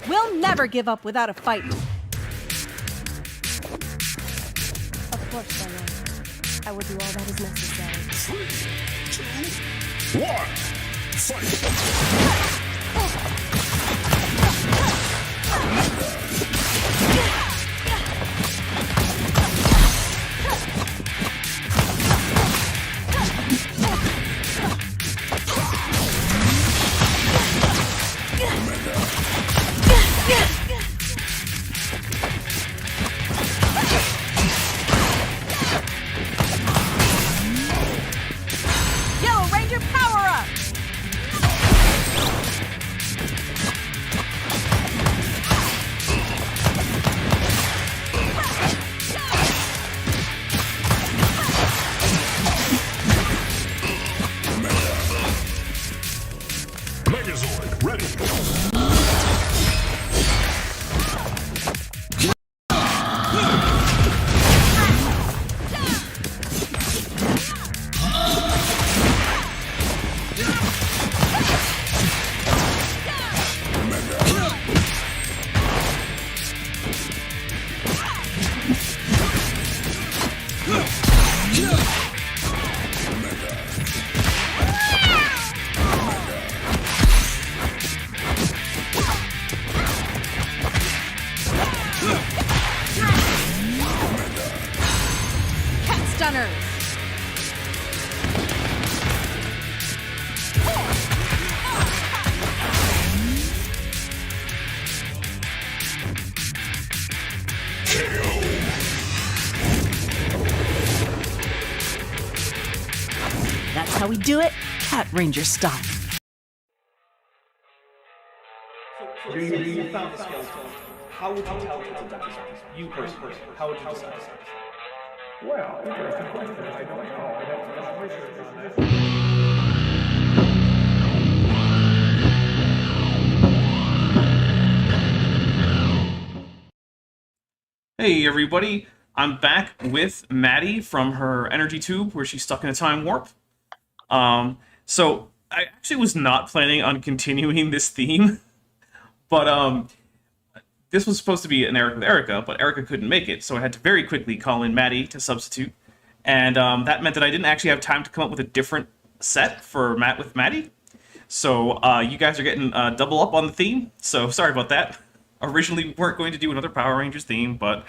We'll never give up without a fight. Of course, my lord. I will do all that is necessary. 3, 2, 1, fight! Yellow Ranger, power up! Megazord, ready! Cat stunners! That's how we do it, Cat Ranger style. You found the skeleton. How would you tell it's a dinosaur? You personally, how would you decide? Well, interesting question. I don't know. I'd have to do some research on that. Hey everybody, I'm back with Maddie from her energy tube where she's stuck in a time warp. So I actually was not planning on continuing this theme, but this was supposed to be an Eric with Erica, but Erica couldn't make it, so I had to very quickly call in Maddie to substitute, and that meant that I didn't actually have time to come up with a different set for Matt with Maddie. So you guys are getting double up on the theme, so sorry about that. Originally, we weren't going to do another Power Rangers theme, but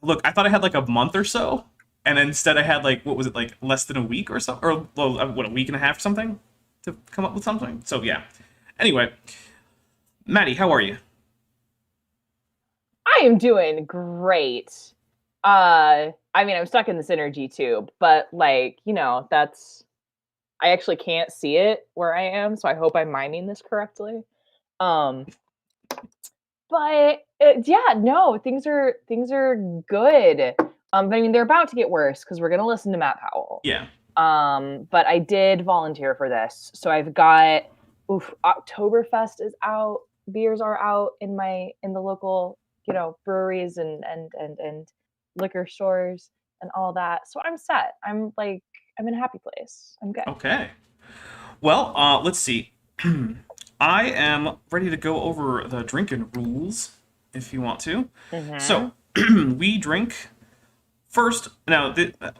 look, I thought I had like a month or so, and instead I had like, what was it, like less than a week or so, or well, what, a week and a half or something to come up with something. So yeah. Anyway, Maddie, how are you? I am doing great. I mean, I'm stuck in this energy tube, but like, you know, I actually can't see it where I am, so I hope I'm miming this correctly. But yeah, no, things are good. I mean, they're about to get worse because we're gonna listen to Matt Powell. Yeah. But I did volunteer for this, so I've got Oktoberfest is out, beers are out in the local, you know, breweries and liquor stores and all that. So I'm set. I'm in a happy place. I'm good. Okay. Well, let's see. I am ready to go over the drinking rules, if you want to. Mm-hmm. So, we drink first. Now,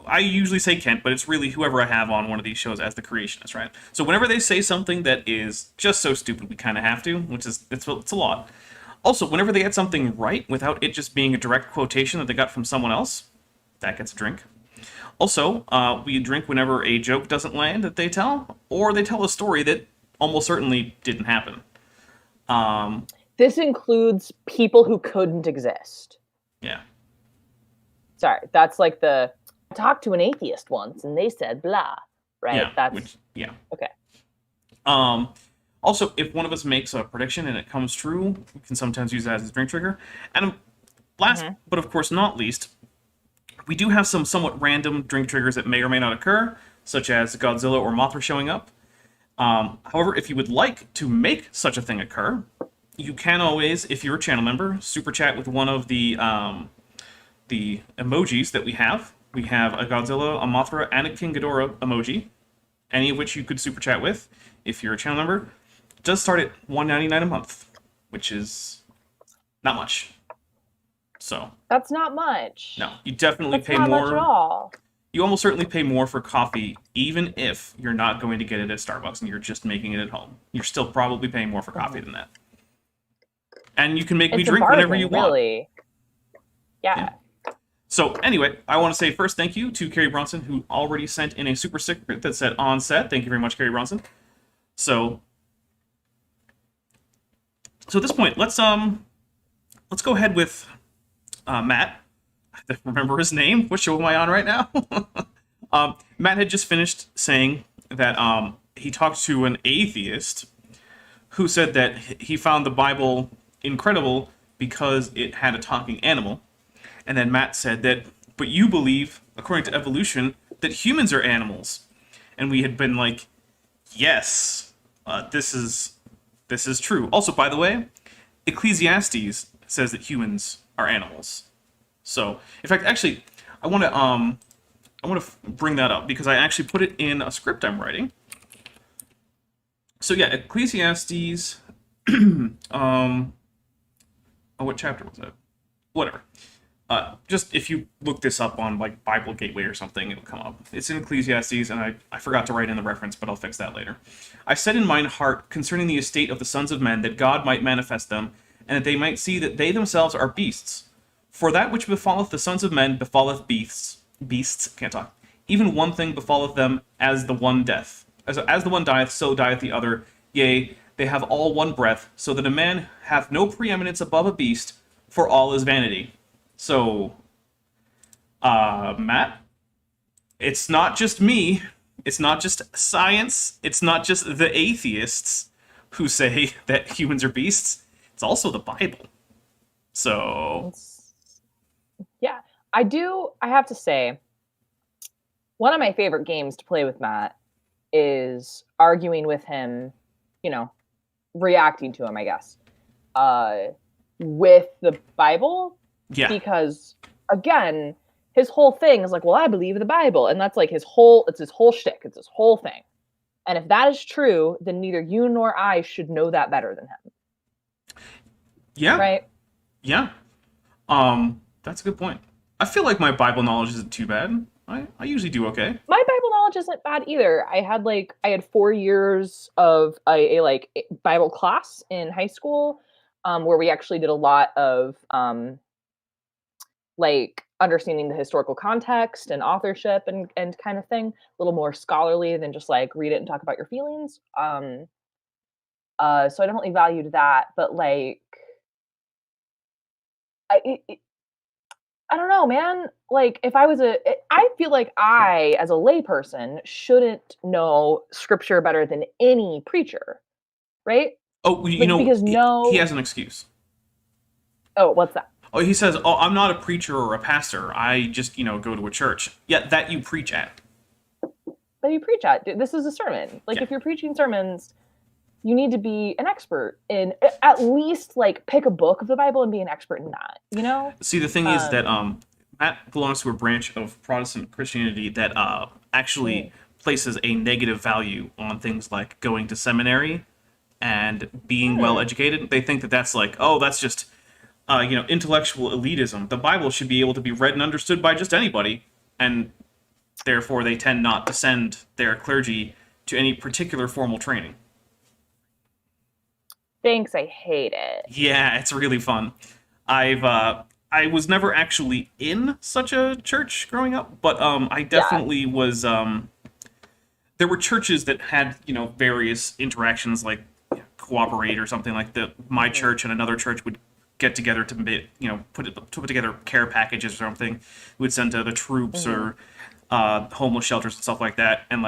I usually say Kent, but it's really whoever I have on one of these shows as the creationist, right? So whenever they say something that is just so stupid, we kind of have to, which is, it's a lot. Also, whenever they get something right, without it just being a direct quotation that they got from someone else, that gets a drink. Also, we drink whenever a joke doesn't land that they tell, or they tell a story that almost certainly didn't happen. This includes people who couldn't exist. Yeah. Sorry, that's like I talked to an atheist once and they said blah, right? Yeah. Okay. Also, if one of us makes a prediction and it comes true, we can sometimes use that as a drink trigger. And last, but of course not least, we do have some somewhat random drink triggers that may or may not occur, such as Godzilla or Mothra showing up. However, if you would like to make such a thing occur, you can always, if you're a channel member, super chat with one of the emojis that we have. We have a Godzilla, a Mothra, and a King Ghidorah emoji, any of which you could super chat with if you're a channel member. It does start at $1.99 a month. which is not much. So That's not much. no, you definitely That's pay not more. much at all. You almost certainly pay more for coffee, even if you're not going to get it at Starbucks and you're just making it at home. You're still probably paying more for coffee than that. And you can make me It's a drink whenever bargain, you want. really. Yeah. So anyway, I want to say first thank you to Carrie Bronson, who already sent in a super secret that said on set. Thank you very much, Carrie Bronson. So at this point, let's go ahead with Matt. I have to remember his name. What show am I on right now? Matt had just finished saying that he talked to an atheist who said that he found the Bible incredible because it had a talking animal. And then Matt said that, but you believe, according to evolution, that humans are animals. And we had been like, yes, this is true. Also, by the way, Ecclesiastes says that humans are animals. So, in fact, actually, I want to bring that up because I actually put it in a script I'm writing. So yeah, Ecclesiastes. What chapter was that? Whatever. Just if you look this up on like Bible Gateway or something, it'll come up. It's in Ecclesiastes, and I forgot to write in the reference, but I'll fix that later. I said in mine heart concerning the estate of the sons of men that God might manifest them, and that they might see that they themselves are beasts. For that which befalleth the sons of men befalleth beasts, can't talk. Even one thing befalleth them as the one death. As the one dieth, so dieth the other. Yea, they have all one breath, so that a man hath no preeminence above a beast, for all is vanity. So, Matt, it's not just me, it's not just science, it's not just the atheists who say that humans are beasts, it's also the Bible. So... Yeah, I have to say, one of my favorite games to play with Matt is arguing with him, reacting to him, I guess, with the Bible. Yeah. Because, again, his whole thing is like, well, I believe in the Bible. And that's like it's his whole shtick. It's his whole thing. And if that is true, then neither you nor I should know that better than him. Yeah. Right? Yeah. That's a good point. I feel like my Bible knowledge isn't too bad. I usually do okay. My Bible knowledge isn't bad either. I had 4 years of a Bible class in high school, where we actually did a lot of understanding the historical context and authorship and kind of thing. A little more scholarly than just like read it and talk about your feelings. So I definitely valued that, but I don't know, man. Like, if I feel like I, as a layperson, shouldn't know scripture better than any preacher, right? Oh, because he has an excuse. Oh, what's that? Oh, he says, "Oh, I'm not a preacher or a pastor. I just, go to a church." Yeah, that you preach at. That you preach at. This is a sermon. Like, if you're preaching sermons, you need to be an expert in at least pick a book of the Bible and be an expert in that. See, the thing is that Matt belongs to a branch of Protestant Christianity that actually places a negative value on things like going to seminary and being well educated. They think that that's that's just intellectual elitism. The Bible should be able to be read and understood by just anybody, and therefore they tend not to send their clergy to any particular formal training. Thanks, I hate it. Yeah, it's really fun. I was never actually in such a church growing up, but I definitely was. There were churches that had various interactions, like cooperate or something like that. My church and another church would get together to put together care packages or something. We would send to the troops or homeless shelters and stuff like that, and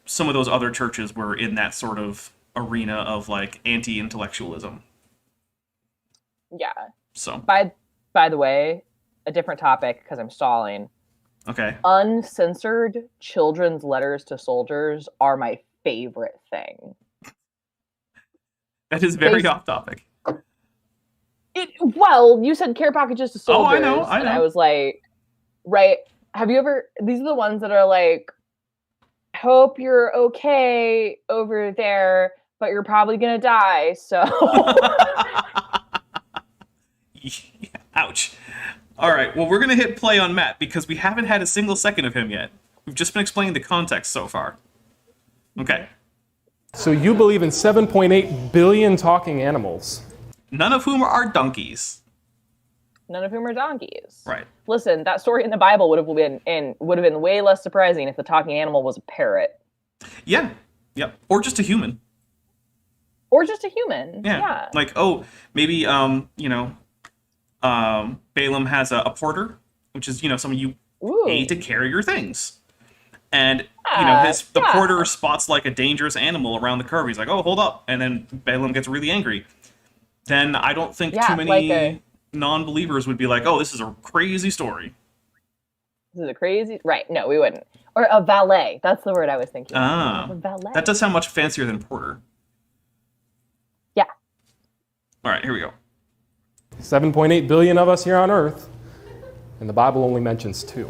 some of those other churches were in that sort of arena of anti-intellectualism. Yeah. So by the way, a different topic because I'm stalling. Okay. Uncensored children's letters to soldiers are my favorite thing. That is very off topic. Well, you said care packages to soldiers. Oh, I know. And I was like, right. Have you ever, these are the ones that are hope you're okay over there. but you're probably gonna die, so. Ouch. All right, well, we're going to hit play on Matt because we haven't had a single second of him yet. We've just been explaining the context so far. Okay. So you believe in 7.8 billion talking animals. None of whom are donkeys. None of whom are donkeys. Right. Listen, that story in the Bible would have been way less surprising if the talking animal was a parrot. Yeah. Yep. Or just a human. Or just a human. Yeah. Yeah. Like, oh, maybe, Balaam has a porter, which is, someone you pay to carry your things. And, the porter spots like a dangerous animal around the curve. He's like, oh, hold up. And then Balaam gets really angry. Then I don't think too many non-believers would be like, oh, this is a crazy story. This is a crazy... Right, no, we wouldn't. Or a valet. That's the word I was thinking. Ah. A valet. That does sound much fancier than porter. Yeah. All right, here we go. 7.8 billion of us here on Earth, and the Bible only mentions 2.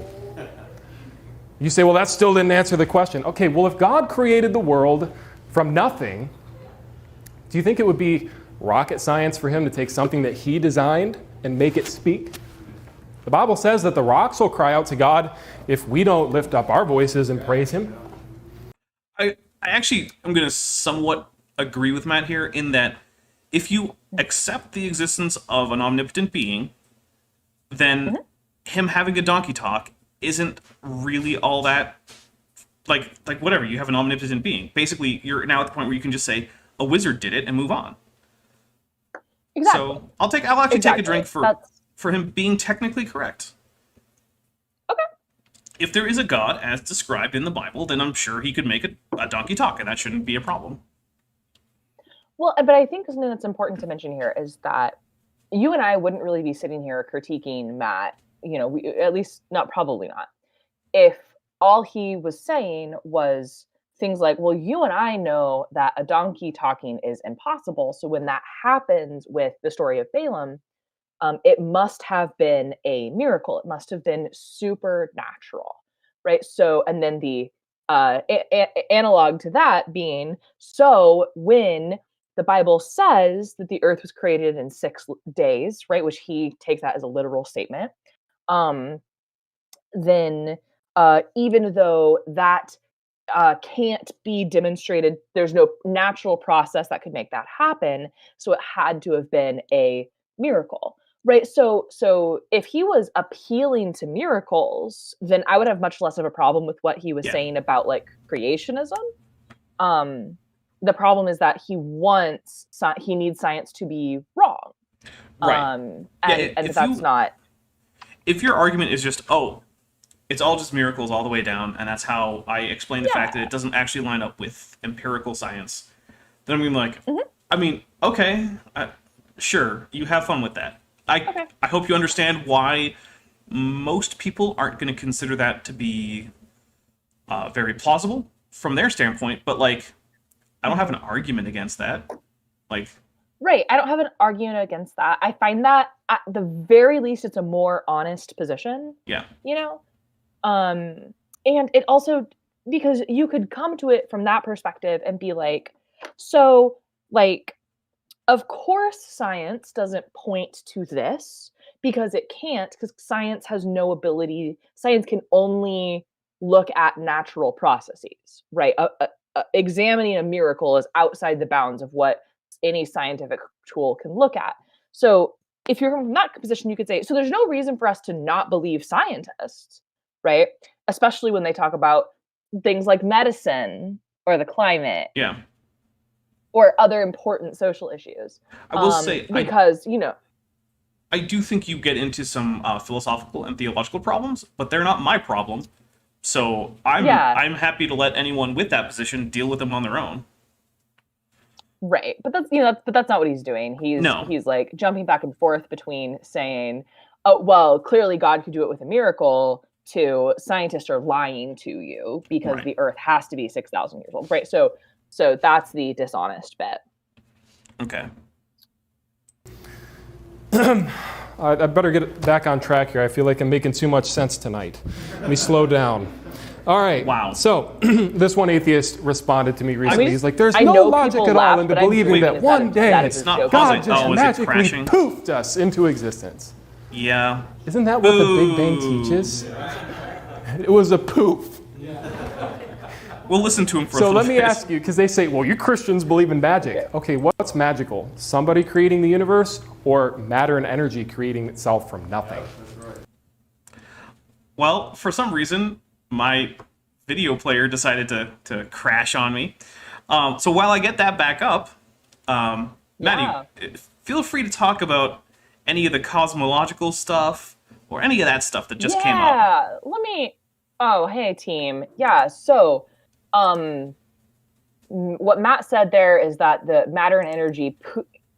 You say, well, that still didn't answer the question. Okay, well, if God created the world from nothing, do you think it would be rocket science for him to take something that he designed and make it speak? The Bible says that the rocks will cry out to God if we don't lift up our voices and praise him. I actually am going to somewhat agree with Matt here in that if you accept the existence of an omnipotent being, then him having a donkey talk isn't really all that, like whatever, you have an omnipotent being. Basically, you're now at the point where you can just say, a wizard did it, and move on. Exactly. So I'll actually take a drink for him being technically correct. Okay. If there is a God as described in the Bible, then I'm sure he could make a donkey talk, and that shouldn't be a problem. Well, but I think something that's important to mention here is that you and I wouldn't really be sitting here critiquing Matt, at least probably not, if all he was saying was things like, well, you and I know that a donkey talking is impossible. So when that happens with the story of Balaam, it must have been a miracle. It must have been supernatural, right? So, and then the analog to that being, so when the Bible says that the earth was created in 6 days, right, which he takes that as a literal statement, then even though that can't be demonstrated, there's no natural process that could make that happen, so it had to have been a miracle, right? So if he was appealing to miracles, then I would have much less of a problem with what he was saying about like creationism. The problem is that he needs science to be wrong. Right. And that's not. If your argument is just, oh, it's all just miracles all the way down, and that's how I explain the fact that it doesn't actually line up with empirical science, then I'm like, okay, sure, you have fun with that. I hope you understand why most people aren't going to consider that to be very plausible from their standpoint, but like, I don't have an argument against that. Like, right, I don't have an argument against that. I find that at the very least, it's a more honest position. Yeah. And it also, because you could come to it from that perspective and be like, so like, of course science doesn't point to this because it can't, because science has no ability. Science can only look at natural processes, right? Examining a miracle is outside the bounds of what any scientific tool can look at. So if you're from that position, you could say, so there's no reason for us to not believe scientists, right? Especially when they talk about things like medicine or the climate. Yeah. Or other important social issues. I will say, because, I do think you get into some philosophical and theological problems, but they're not my problem. So I'm happy to let anyone with that position deal with them on their own. Right, but that's not what he's doing. He's like jumping back and forth between saying, "Oh, well, clearly God could do it with a miracle," to scientists are lying to you because the Earth has to be 6,000 years old. Right, so that's the dishonest bit. Okay. I better get back on track here. I feel like I'm making too much sense tonight. Let me slow down. All right. Wow. So this one atheist responded to me recently. mean, He's like, "There's I no know logic people at all laugh, into but I'm believing assuming that that one is- day that is It's not joke. God positive. just Oh, is it magically crashing? poofed us into existence." Yeah. Isn't that what the Big Bang Boo. teaches? It was a poof. We'll listen to him for a So little let me bit. ask you, because they say, well, you Christians believe in magic. Okay, what's magical? Somebody creating the universe or matter and energy creating itself from nothing? Well, for some reason, my video player decided to crash on me. So while I get that back up, Maddie, feel free to talk about any of the cosmological stuff or any of that stuff that just came up. Yeah, let me. Oh, hey team. Yeah, so, what Matt said there is that the matter and energy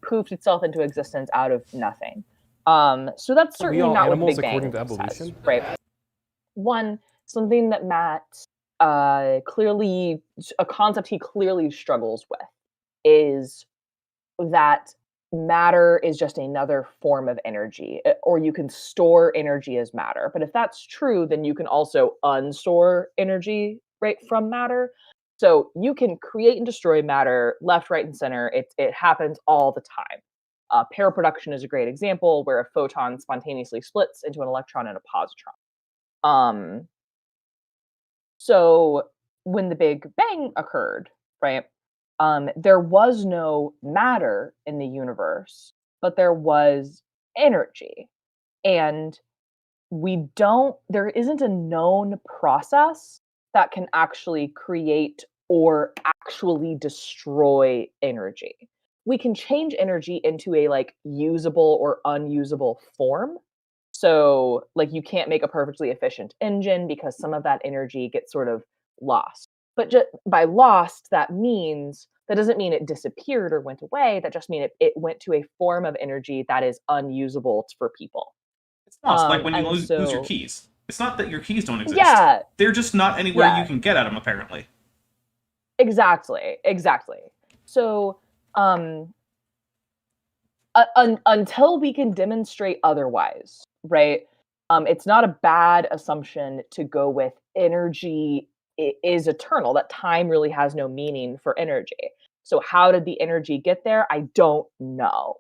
poofed itself into existence out of nothing. So that's certainly all not what the animals Big Bang according to says, evolution? right? One, something that Matt clearly, a concept he clearly struggles with is that matter is just another form of energy, or you can store energy as matter. But if that's true, then you can also unstore energy, right, from matter. So you can create and destroy matter left, right, and center. It happens all the time. Pair production is a great example where a photon spontaneously splits into an electron and a positron. So when the Big Bang occurred, right, there was no matter in the universe, but there was energy. And there isn't a known process that can actually create or actually destroy energy. We can change energy into a like usable or unusable form. So like you can't make a perfectly efficient engine because some of that energy gets sort of lost. But just by lost, that doesn't mean it disappeared or went away. That just means it went to a form of energy that is unusable for people. It's lost, like when you and lose your so- keys. It's not that your keys don't exist. Yeah. They're just not anywhere Yeah. you can get at them, apparently. Exactly. So, until we can demonstrate otherwise, right? It's not a bad assumption to go with energy is eternal, that time really has no meaning for energy. So how did the energy get there? I don't know,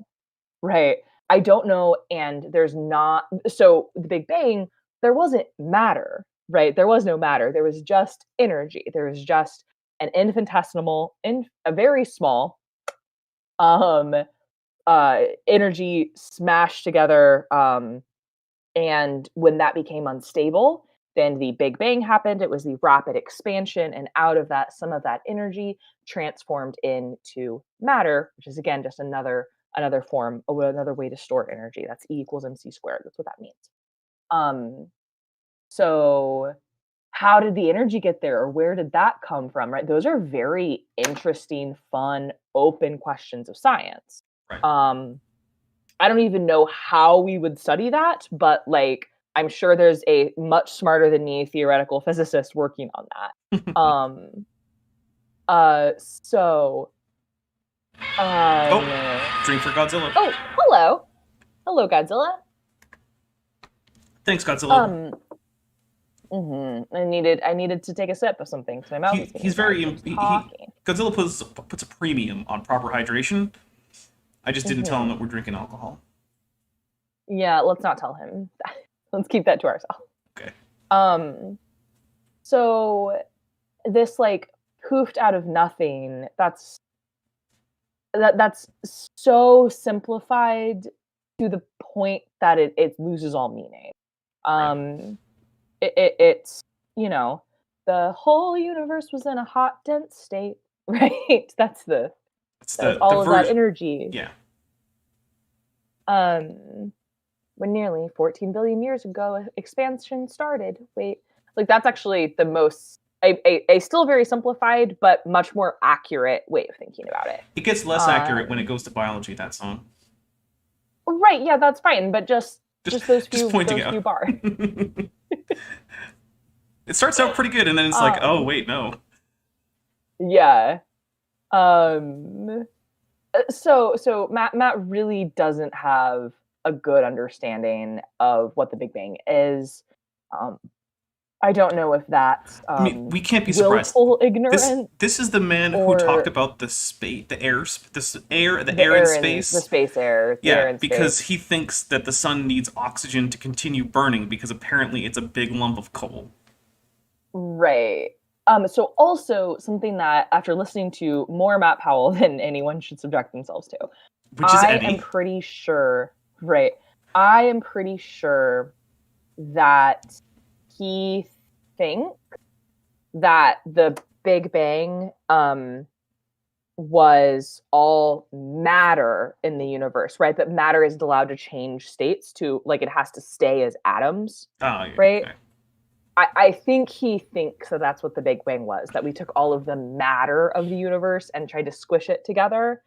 right? I don't know, and there's not. So the Big Bang, there wasn't matter, right? There was no matter. There was just energy. There was just an infinitesimal, a very small, energy smashed together. And when that became unstable, then the Big Bang happened. It was the rapid expansion, and out of that, some of that energy transformed into matter, which is again just another form, another way to store energy. That's E equals mc squared. That's what that means. So how did the energy get there, or where did that come from? Right? Those are very interesting, fun, open questions of science. Right. I don't even know how we would study that, but like I'm sure there's a much smarter than me theoretical physicist working on that. Drink for Godzilla. Oh, hello, Godzilla. Thanks, Godzilla. I needed to take a sip of something because my mouth is getting He's dry very. from talking. Godzilla puts a premium on proper hydration. I just didn't tell him that we're drinking alcohol. Yeah, let's not tell him. Let's keep that to ourselves. Okay. So this like poofed out of nothing, that's so simplified to the point that it loses all meaning. It's, you know, the whole universe was in a hot, dense state, right? That's all of that energy. Yeah. When nearly 14 billion years ago, expansion started. Wait, like that's actually the most a still very simplified but much more accurate way of thinking about it. It gets less accurate when it goes to biology, that song. Right, yeah, that's fine, but just those few bars. It starts out pretty good, and then it's like, oh wait, no. Yeah. So Matt really doesn't have a good understanding of what the Big Bang is. I don't know if that's I mean, we can't be surprised. willful ignorance. This is the man who or- talked about the space, the air in air space. the space air. The air Yeah, in because space. he thinks that the sun needs oxygen to continue burning because apparently it's a big lump of coal. Right. So also something that after listening to more Matt Powell than anyone should subject themselves to, Which is I Eddie. am pretty sure. Right. I am pretty sure that he thinks that the Big Bang was all matter in the universe, right? That matter isn't allowed to change states to, like, it has to stay as atoms, Oh, yeah, right? okay. I think he thinks that that's what the Big Bang was, that we took all of the matter of the universe and tried to squish it together.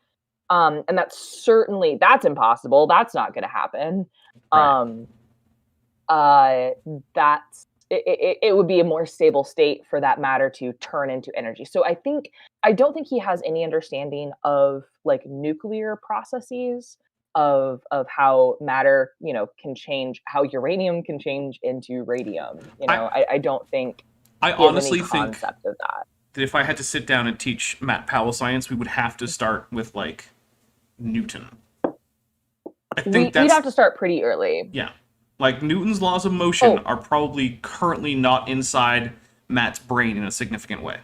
And that's impossible. That's not going to happen. Right. It would be a more stable state for that matter to turn into energy. So I don't think he has any understanding of like nuclear processes of how matter, can change, how uranium can change into radium. I don't think I he has honestly any think concept of that. that if I had to sit down and teach Matt Powell science, we would have to start with like Newton. I think We'd have to start pretty early. Yeah. Like Newton's laws of motion are probably currently not inside Matt's brain in a significant way.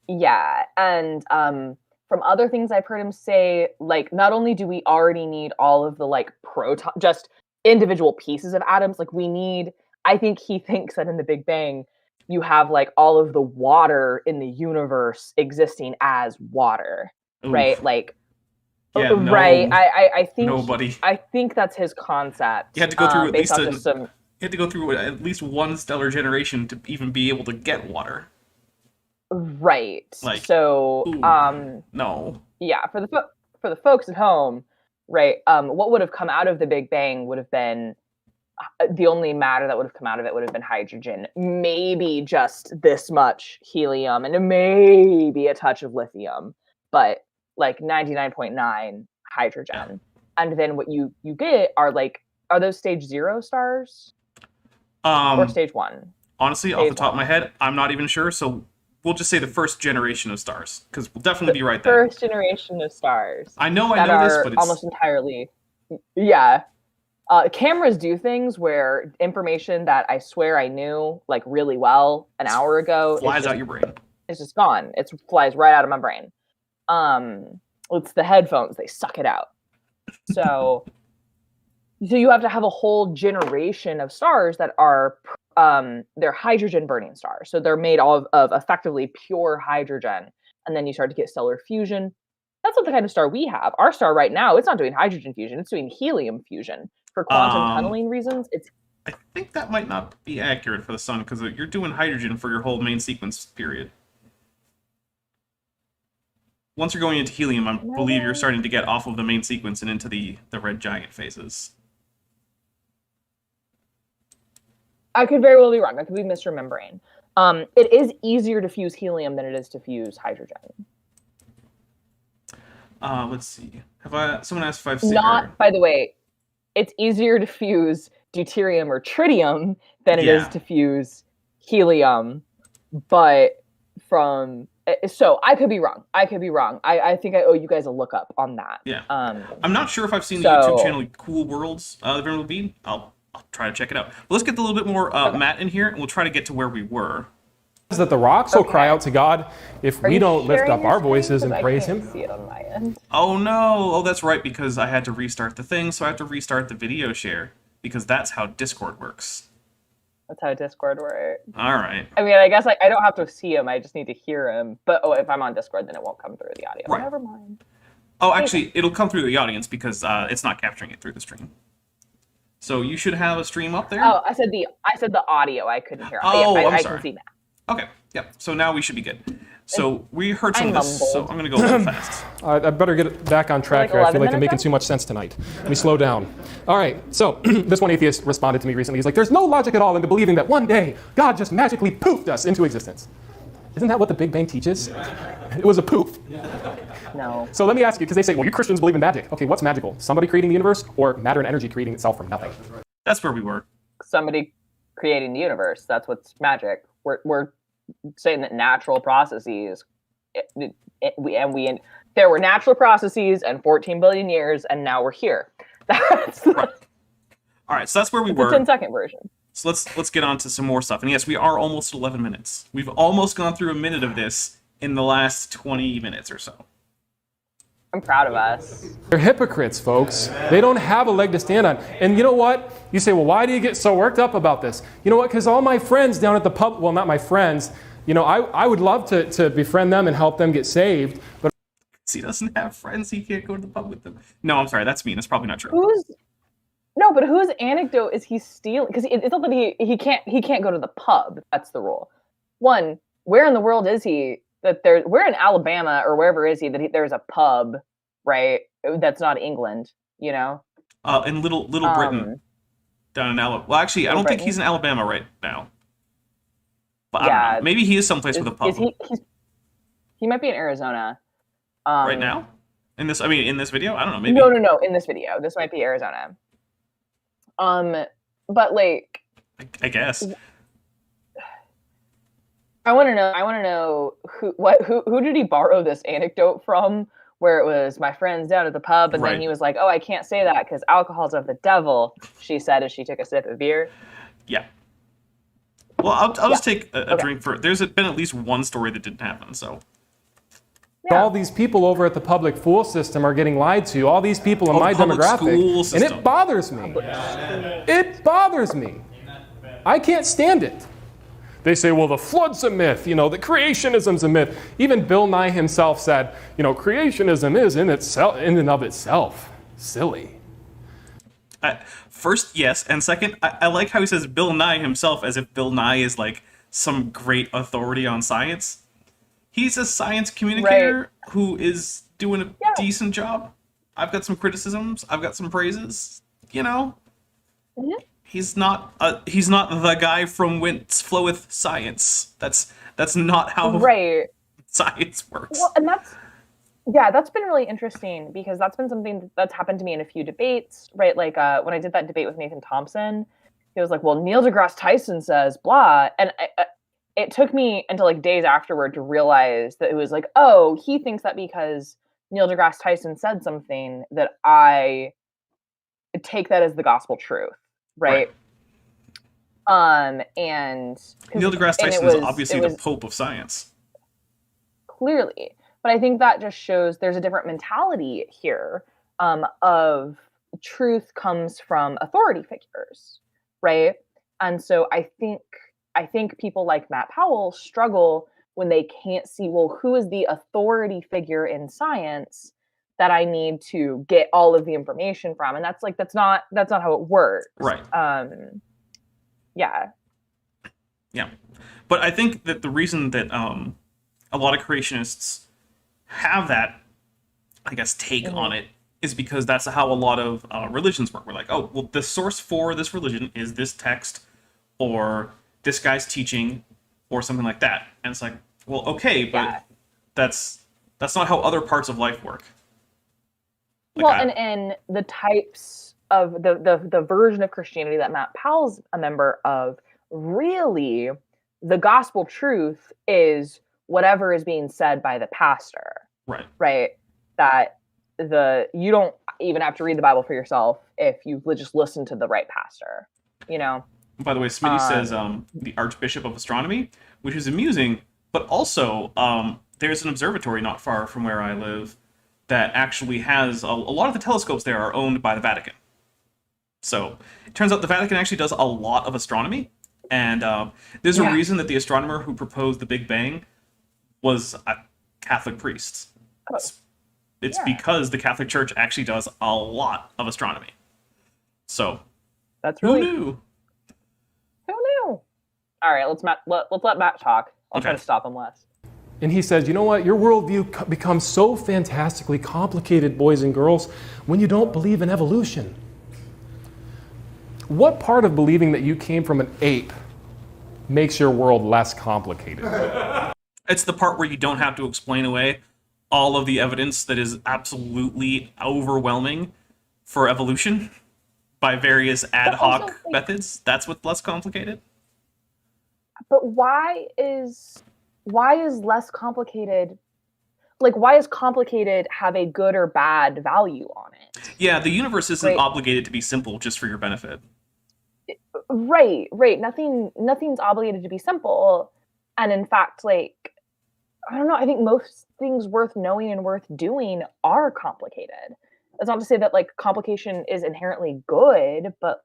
Yeah, and from other things I've heard him say, like, not only do we already need all of the like just individual pieces of atoms, like I think he thinks that in the Big Bang you have like all of the water in the universe existing as water. Oof. Right? Like, Yeah, right. I think nobody. I think that's his concept. You had to go through based off just some. You had to go through at least one stellar generation to even be able to get water. Right. Like, so, ooh, no. yeah, for the folks at home, right? What would have come out of the Big Bang would have been the only matter that would have come out of it would have been hydrogen, maybe just this much helium, and maybe a touch of lithium, but like 99.9 hydrogen. Yeah. And then what you get are those stage 0 stars or stage 1? Honestly, off the top of my head, I'm not even sure. So we'll just say the first generation of stars, because we'll definitely be right there. First generation of stars. I know this, but it's almost entirely. Yeah. Cameras do things where information that I swear I knew like really well an hour ago flies out your brain. It's just gone. It flies right out of my brain. It's the headphones, they suck it out. So you have to have a whole generation of stars that are they're hydrogen burning stars. So they're made of effectively pure hydrogen. And then you start to get stellar fusion. That's not the kind of star we have. Our star right now, it's not doing hydrogen fusion, it's doing helium fusion. For quantum tunneling reasons, I think that might not be accurate for the sun, because you're doing hydrogen for your whole main sequence period. Once you're going into helium, I believe you're starting to get off of the main sequence and into the red giant phases. I could very well be wrong. I could be misremembering. It is easier to fuse helium than it is to fuse hydrogen. Let's see. Someone asked if I've seen By the way, it's easier to fuse deuterium or tritium than it is to fuse helium. But so I could be wrong. I think I owe you guys a lookup on that. Yeah. I'm not sure if I've seen the YouTube channel Cool Worlds of Bean. I'll try to check it out. But let's get a little bit more Matt in here, and we'll try to get to where we were. Is that the rocks will cry out to God if we don't lift up our voices and praise Him? See it on my end. Oh no! Oh, that's right, because I had to restart the thing, so I have to restart the video share, because that's how Discord works. That's how Discord works. All right. I mean, I guess I don't have to see him. I just need to hear him. But if I'm on Discord, then it won't come through the audio. Right. Never mind. Oh, actually, it'll come through the audience because it's not capturing it through the stream. So you should have a stream up there. Oh, I said the audio. I couldn't hear. Oh, I I'm sorry. can see that. Okay. Yep. So now we should be good. So we heard some of this, so I'm going to go a little fast. I better get back on track here. I feel like I'm making too much sense tonight. Let me slow down. All right, so this one atheist responded to me recently. He's like, there's no logic at all into believing that one day God just magically poofed us into existence. Isn't that what the Big Bang teaches? It was a poof. No. So let me ask you, because they say, well, you Christians believe in magic. Okay, what's magical? Somebody creating the universe or matter and energy creating itself from nothing? That's where we were. Somebody creating the universe. That's what's magic. We're saying that natural processes, there were natural processes and 14 billion years, and now we're here. That's Right. All right, so that's where we the were. 10-second version. So let's get on to some more stuff. And yes, we are almost at 11 minutes. We've almost gone through a minute of this in the last 20 minutes or so. I'm proud of us. They're hypocrites, folks. They don't have a leg to stand on. And you know what? You say, well, why do you get so worked up about this? You know what? Because all my friends down at the pub, well, not my friends, you know, I would love to befriend them and help them get saved. But He doesn't have friends. He can't go to the pub with them. No, I'm sorry. That's mean. That's probably not true. Whose anecdote is he stealing? Because it's not that he can't go to the pub. That's the rule. One, where in the world is he? Where in Alabama or wherever is he that there's a pub, right? That's not England, you know. In Little Britain, down in Alabama. Well, actually, I don't think he's in Alabama right now. But I don't know. Maybe he is someplace with a pub. He might be in Arizona. Right now? In this video? I don't know. Maybe. No. In this video, this might be Arizona. But like, I guess. I want to know who did he borrow this anecdote from? Where it was my friends down at the pub, and then he was like, "Oh, I can't say that because alcohol's of the devil." She said as she took a sip of beer. Yeah. Well, I'll just take a drink for. There's been at least one story that didn't happen, so. Yeah. all these people over at the public school system are getting lied to. All these people in my demographic, and it bothers me. It bothers me. I can't stand it. They say, well, the flood's a myth, you know, the creationism's a myth. Even Bill Nye himself said, you know, creationism is in and of itself silly. First, yes, and second, I like how he says Bill Nye himself as if Bill Nye is like some great authority on science. He's a science communicator who is doing a decent job. I've got some criticisms. I've got some praises. You know, he's not the guy from Whence Floweth Science. That's not how science works. Well, and that's been really interesting because that's been something that's happened to me in a few debates, right? Like when I did that debate with Nathan Thompson, he was like, "Well, Neil deGrasse Tyson says blah," and it took me until like days afterward to realize that it was like, oh, he thinks that because Neil deGrasse Tyson said something that I take that as the gospel truth, right? And Neil deGrasse Tyson is obviously the Pope of science. Clearly. But I think that just shows there's a different mentality here of truth comes from authority figures, right? And so I think people like Matt Powell struggle when they can't see, well, who is the authority figure in science that I need to get all of the information from? And that's not how it works. Right. Yeah. Yeah. But I think that the reason that a lot of creationists have that, I guess, take on it is because that's how a lot of religions work. We're like, oh, well, the source for this religion is this text or this guy's teaching or something like that. And it's like, well, okay, but that's not how other parts of life work. Like and the types of the version of Christianity that Matt Powell's a member of, really, the gospel truth is whatever is being said by the pastor. Right. That you don't even have to read the Bible for yourself if you just listen to the right pastor, you know? By the way, Smitty says the Archbishop of Astronomy, which is amusing, but also there's an observatory not far from where I live that actually has a lot of the telescopes there are owned by the Vatican. So it turns out the Vatican actually does a lot of astronomy, and there's a reason that the astronomer who proposed the Big Bang was a Catholic priest. It's because the Catholic Church actually does a lot of astronomy. So that's really who knew? Who knew? All right, let's let Matt talk. I'll try to stop him less. And he says, you know what? Your worldview becomes so fantastically complicated, boys and girls, when you don't believe in evolution. What part of believing that you came from an ape makes your world less complicated? It's the part where you don't have to explain away all of the evidence that is absolutely overwhelming for evolution by various ad hoc methods. That's what's less complicated. But why is less complicated? Like, why is complicated have a good or bad value on it? Yeah, the universe isn't Right. obligated to be simple just for your benefit. Right. Nothing's obligated to be simple. And in fact, like, I don't know, I think most things worth knowing and worth doing are complicated. That's not to say that like complication is inherently good, but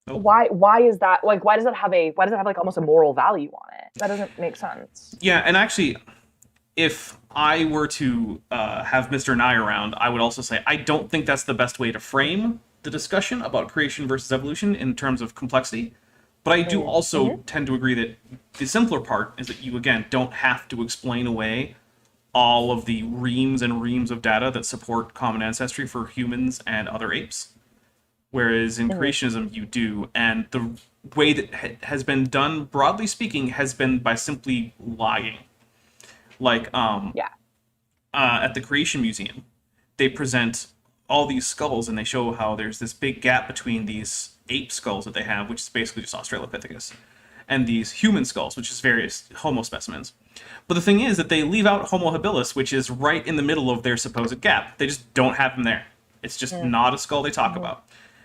Nope. why is that, like, why does that have like almost a moral value on it? That doesn't make sense. Yeah, and actually, if I were to have Mr. Nye around, I would also say I don't think that's the best way to frame the discussion about creation versus evolution in terms of complexity. But I do also tend to agree that the simpler part is that you, again, don't have to explain away all of the reams and reams of data that support common ancestry for humans and other apes. Whereas in creationism, you do. And the way that has been done, broadly speaking, has been by simply lying. Like, at the Creation Museum, they present all these skulls and they show how there's this big gap between these ape skulls that they have, which is basically just Australopithecus, and these human skulls, which is various Homo specimens. But the thing is that they leave out Homo habilis, which is right in the middle of their supposed gap. They just don't have him there. It's just not a skull they talk about.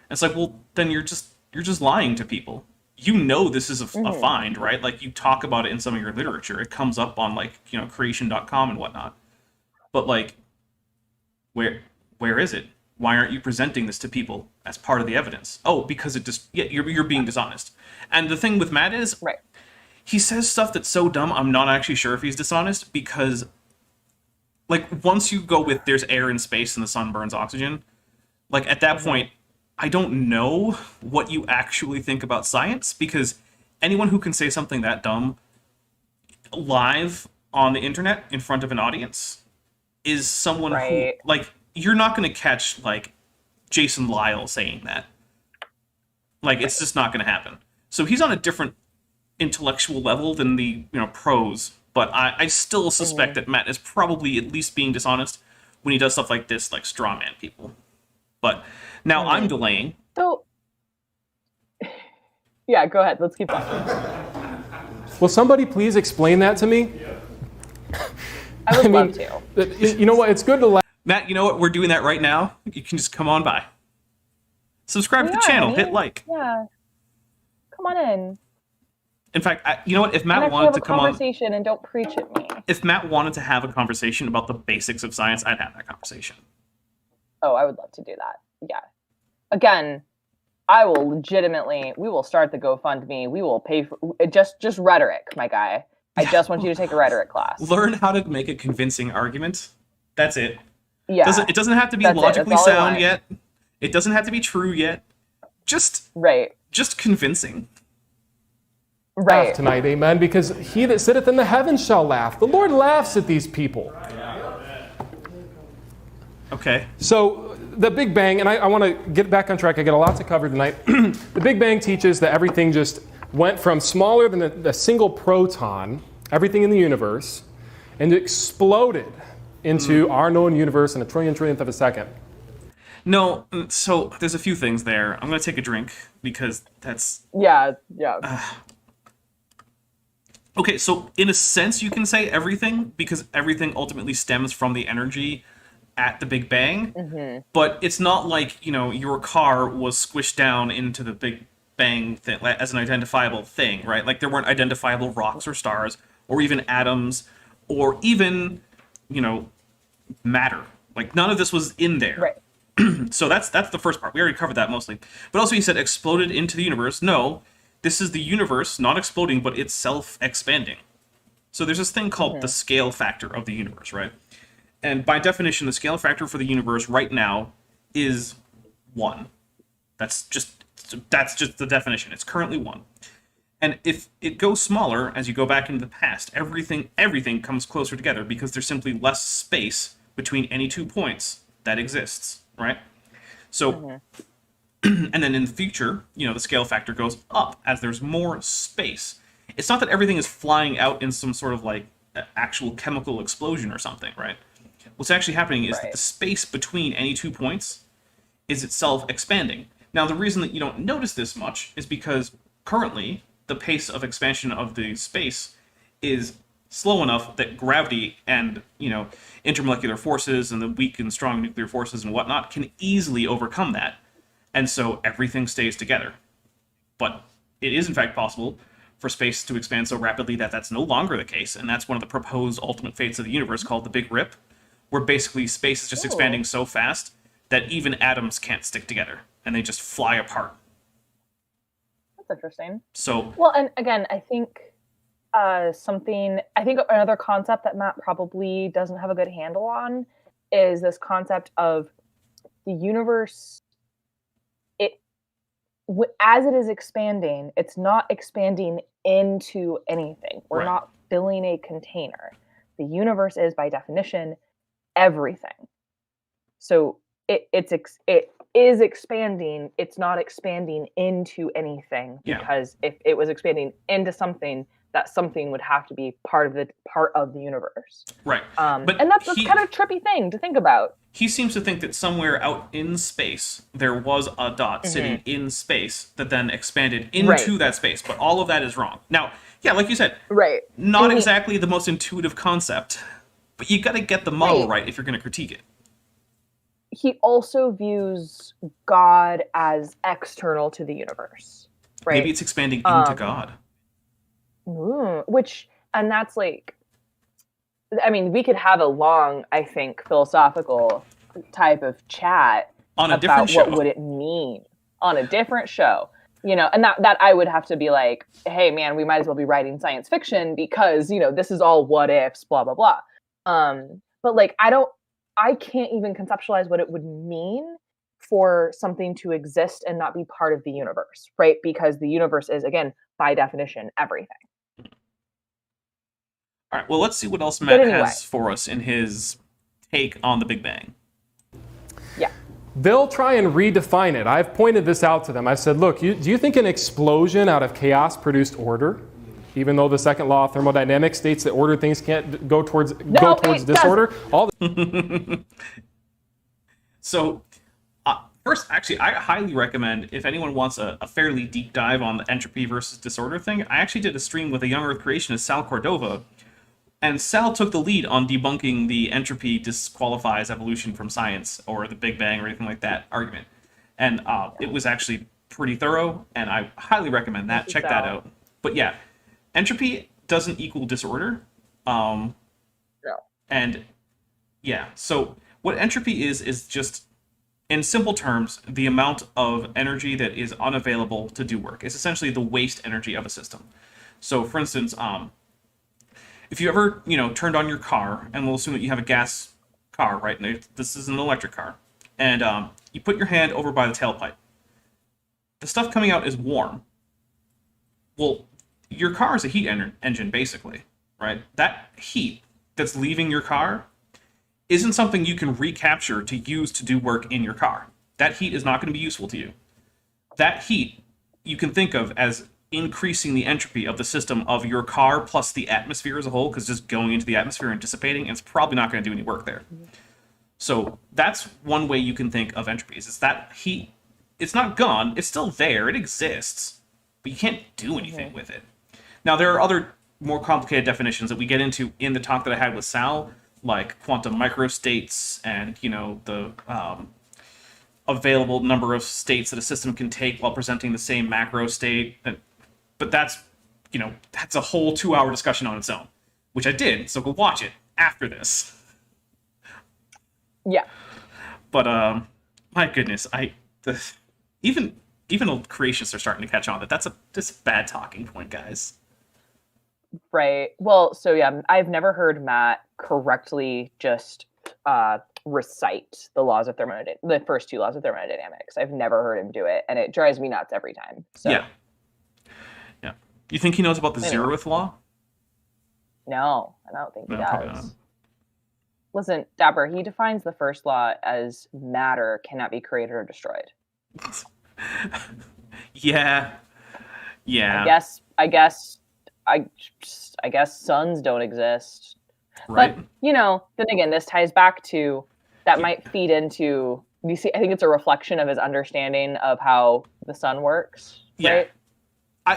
And it's like, well, then you're just lying to people. You know this is a find, right? Like, you talk about it in some of your literature. It comes up on, like, creation.com and whatnot. But, like, where is it? Why aren't you presenting this to people as part of the evidence? Oh, because you're being dishonest. And the thing with Matt is, he says stuff that's so dumb, I'm not actually sure if he's dishonest, because, like, once you go with there's air in space and the sun burns oxygen, like, at that point, I don't know what you actually think about science, because anyone who can say something that dumb live on the internet in front of an audience is someone who, like, you're not going to catch, like, Jason Lyle saying that. Like, it's just not going to happen. So he's on a different intellectual level than the, pros, but I still suspect that Matt is probably at least being dishonest when he does stuff like this, like straw man people. But now I'm delaying. So, yeah, go ahead. Let's keep talking. Will somebody please explain that to me? I would love to. You know what? It's good to laugh. Matt, you know what? We're doing that right now. You can just come on by. Subscribe to the channel. Hit like. Yeah. Come on in. In fact, you know what? If Matt And wanted to have a come on, conversation and don't preach at me. if Matt wanted to have a conversation about the basics of science, I'd have that conversation. Oh, I would love to do that. Yeah. Again, I will legitimately. We will start the GoFundMe. We will pay for just rhetoric, my guy. I just want you to take a rhetoric class. Learn how to make a convincing argument. That's it. Yeah. It doesn't have to be logically sound yet. It doesn't have to be true yet. Just convincing. Laugh tonight, amen, because he that sitteth in the heavens shall laugh. The Lord laughs at these people. Okay. So the Big Bang, and I want to get back on track. I got a lot to cover tonight. The Big Bang teaches that everything just went from smaller than a single proton, everything in the universe, and exploded into our known universe in a trillionth of a second. No, so there's a few things there. I'm going to take a drink because that's... Yeah. Okay, so in a sense you can say everything, because everything ultimately stems from the energy at the Big Bang, but it's not like, your car was squished down into the Big Bang thing as an identifiable thing, right? Like, there weren't identifiable rocks or stars, or even atoms, or even, matter. Like, none of this was in there. Right. So that's the first part. We already covered that mostly. But also you said exploded into the universe. No, this is the universe not exploding, but it's self-expanding. So there's this thing called the scale factor of the universe, right? And by definition, the scale factor for the universe right now is 1. That's just the definition. It's currently 1. And if it goes smaller as you go back into the past, everything comes closer together because there's simply less space between any 2 points that exists, right? So, and then in the future, the scale factor goes up as there's more space. It's not that everything is flying out in some sort of like actual chemical explosion or something, right? What's actually happening is that the space between any 2 points is itself expanding, Now, the reason that you don't notice this much is because currently the pace of expansion of the space is slow enough that gravity and, intermolecular forces and the weak and strong nuclear forces and whatnot can easily overcome that. And so everything stays together. But it is, in fact, possible for space to expand so rapidly that that's no longer the case. And that's one of the proposed ultimate fates of the universe called the Big Rip, where basically space is just expanding so fast that even atoms can't stick together and they just fly apart. That's interesting. So, well, and again, I think another concept that Matt probably doesn't have a good handle on is this concept of the universe. As it is expanding, it's not expanding into anything. We're not filling a container. The universe is, by definition, everything. So it is expanding. It's not expanding into anything, because if it was expanding into something, that something would have to be part of the universe. Right. And that's kind of a trippy thing to think about. He seems to think that somewhere out in space, there was a dot sitting in space that then expanded into that space. But all of that is wrong. Now, yeah, like you said, not exactly the most intuitive concept, but you got to get the model right if you're going to critique it. He also views God as external to the universe, right? Maybe it's expanding into God. And that's like, I mean, we could have a long, I think, philosophical type of chat on a about different show. What would it mean on a different show, and that I would have to be like, hey man, we might as well be writing science fiction because, this is all what ifs, blah, blah, blah. But like, I can't even conceptualize what it would mean for something to exist and not be part of the universe, right? Because the universe is, again, by definition, everything. All right, well, let's see what else Matt has for us in his take on the Big Bang. Yeah. They'll try and redefine it. I've pointed this out to them. I said, look, do you think an explosion out of chaos produced order? Even though the second law of thermodynamics states that ordered things can't go towards disorder? So, first, actually, I highly recommend, if anyone wants a fairly deep dive on the entropy versus disorder thing, I actually did a stream with a young Earth creationist, Sal Cordova, and Sal took the lead on debunking the entropy disqualifies evolution from science, or the Big Bang, or anything like that argument. And it was actually pretty thorough, and I highly recommend that. Check that out. But yeah, entropy doesn't equal disorder. No. And yeah, so what entropy is just, in simple terms, the amount of energy that is unavailable to do work. It's essentially the waste energy of a system. So, for instance, if you ever, turned on your car, and we'll assume that you have a gas car, right? And this is an electric car. And you put your hand over by the tailpipe. The stuff coming out is warm. Well, your car is a heat engine, basically, right? That heat that's leaving your car isn't something you can recapture to use to do work in your car. That heat is not going to be useful to you. That heat you can think of as increasing the entropy of the system of your car plus the atmosphere as a whole, because just going into the atmosphere and dissipating, it's probably not going to do any work there. So that's one way you can think of entropies. It's that heat, it's not gone, it's still there, it exists, but you can't do anything with it. Now, there are other more complicated definitions that we get into in the talk that I had with Sal, like quantum microstates and, the available number of states that a system can take while presenting the same macro state. But that's, that's a whole 2-hour discussion on its own, which I did, so go watch it after this. Yeah. But, my goodness, even old creationists are starting to catch on that that's a bad talking point, guys. Right. Well, so yeah, I've never heard Matt correctly just recite the laws of the first 2 laws of thermodynamics. I've never heard him do it, and it drives me nuts every time. So. Yeah. You think he knows about the zeroth law? No, I don't think he does. Listen, Dapper, he defines the first law as matter cannot be created or destroyed. Yeah. I guess suns don't exist. Right. But, then again, this ties back to, that might feed into You see, I think it's a reflection of his understanding of how the sun works, Yeah. right? I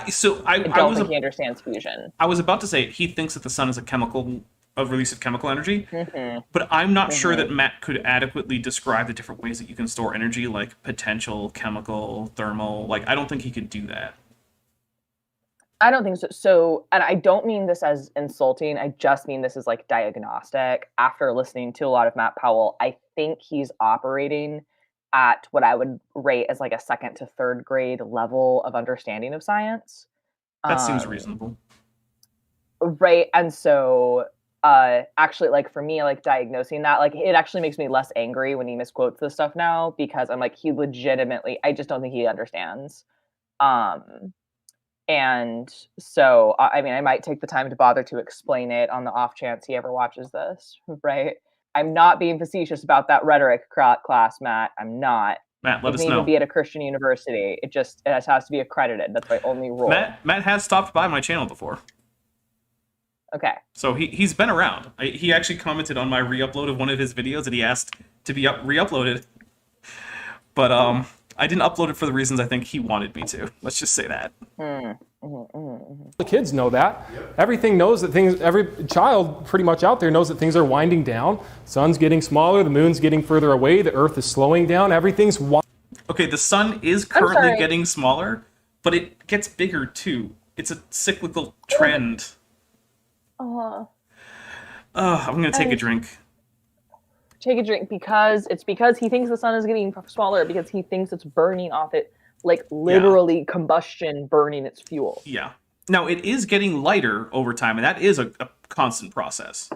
don't think he understands fusion. I was about to say he thinks that the sun is a release of chemical energy, but I'm not sure that Matt could adequately describe the different ways that you can store energy, like potential, chemical, thermal. Like, I don't think he could do that. I don't think so. So, and I don't mean this as insulting. I just mean this as like diagnostic. After listening to a lot of Matt Powell, I think he's operating at what I would rate as like a second to third grade level of understanding of science. That seems reasonable. Right. And so actually, like for me, like diagnosing that, like it actually makes me less angry when he misquotes this stuff now, because I'm like, he legitimately, I just don't think he understands. And so, I mean, I might take the time to bother to explain it on the off chance he ever watches this, right? I'm not being facetious about that rhetoric class, Matt. I'm not. Matt, let It us may know. even be at a Christian university. It has to be accredited. That's my only rule. Matt has stopped by my channel before. Okay. So he's been around. He actually commented on my re-upload of one of his videos that he asked to be re-uploaded. But I didn't upload it for the reasons I think he wanted me to. Let's just say that. The kids know that. Everything knows that things, every child pretty much out there knows that things are winding down. Sun's getting smaller, the moon's getting further away, the earth is slowing down, everything's Okay, the sun is currently getting smaller, but it gets bigger too. It's a cyclical trend. I'm gonna take a drink. Take a drink because he thinks the sun is getting smaller, because he thinks it's burning off it, like literally combustion burning its fuel. Yeah. Now, it is getting lighter over time, and that is a constant process.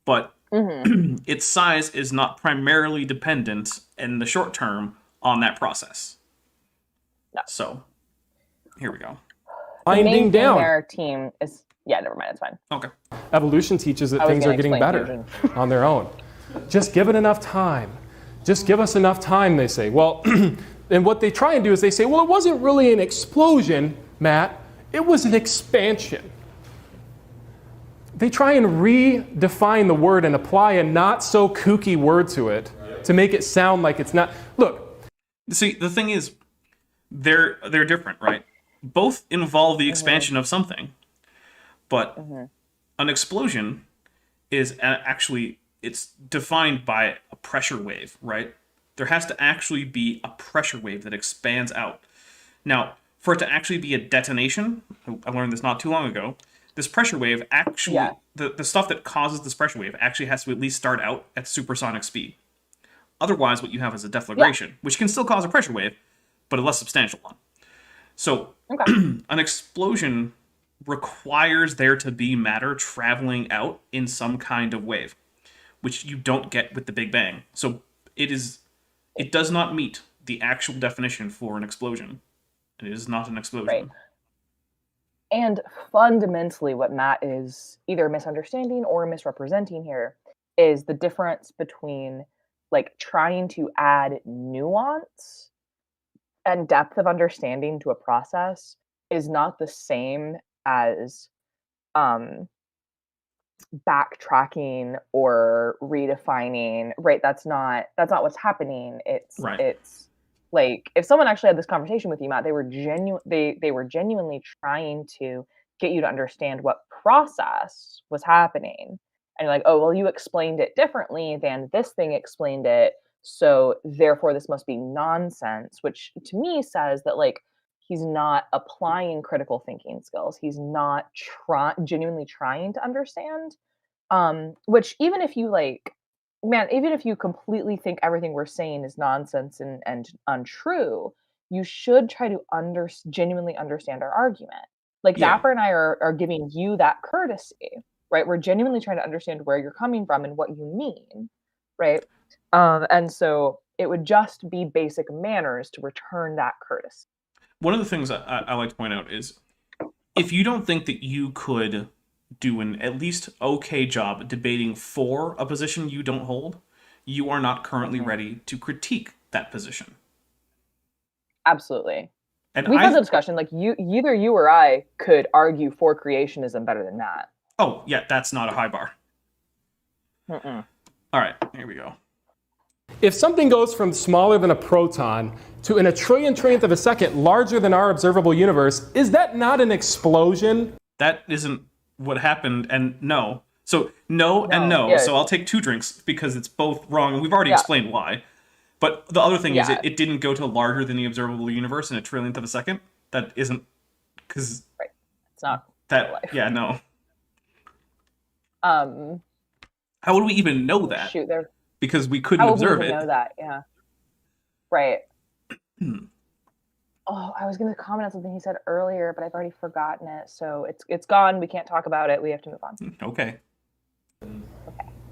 But its size is not primarily dependent in the short term on that process. No. So, here we go. winding down. Their team is, yeah, never mind, it's fine. Okay. Evolution teaches that things are getting better on their own. Just give it enough time. Just give us enough time, they say. Well, and what they try and do is they say, well, it wasn't really an explosion, Matt. It was an expansion. They try and redefine the word and apply a not so kooky word to it to make it sound like it's not. Look. See, the thing is, they're different, right? Both involve the expansion of something. But an explosion is actually, it's defined by a pressure wave, right? There has to actually be a pressure wave that expands out. Now, for it to actually be a detonation, I learned this not too long ago, this pressure wave actually, the stuff that causes this pressure wave actually has to at least start out at supersonic speed. Otherwise, what you have is a deflagration, which can still cause a pressure wave, but a less substantial one. So, an explosion requires there to be matter traveling out in some kind of wave, which you don't get with the Big Bang. So it does not meet the actual definition for an explosion. It is not an explosion. Right. And fundamentally, what Matt is either misunderstanding or misrepresenting here is the difference between like trying to add nuance and depth of understanding to a process is not the same as backtracking or redefining, right? That's not what's happening. It's like if someone actually had this conversation with you, Matt, they were genuinely trying to get you to understand what process was happening. And you're like, oh, well, you explained it differently than this thing explained it, so therefore this must be nonsense, which to me says that like he's not applying critical thinking skills. He's not genuinely trying to understand. Which even if you like, man, even if you completely think everything we're saying is nonsense and untrue, you should try to genuinely understand our argument. Like Dapper and I are giving you that courtesy, right? We're genuinely trying to understand where you're coming from and what you mean, right? And so it would just be basic manners to return that courtesy. One of the things I like to point out is if you don't think that you could do an at least okay job debating for a position you don't hold, you are not currently ready to critique that position. Absolutely. And we've had the discussion, like either you or I could argue for creationism better than that. Oh, yeah, that's not a high bar. All right, here we go. If something goes from smaller than a proton to in a trillionth of a second larger than our observable universe, is that not an explosion? That isn't what happened, and no. So no and no. Yeah. So I'll take 2 drinks because it's both wrong, and we've already Yeah. explained why. But the other thing is Yeah. it didn't go to larger than the observable universe in a trillionth of a second. That isn't, because Right. It's not that, life. yeah, no. Um, How would we even know that? shoot, there. Because we couldn't How would we observe even it. know that? Yeah. Right. Oh, I was going to comment on something he said earlier, but I've already forgotten it. So it's gone. We can't talk about it. We have to move on. Okay.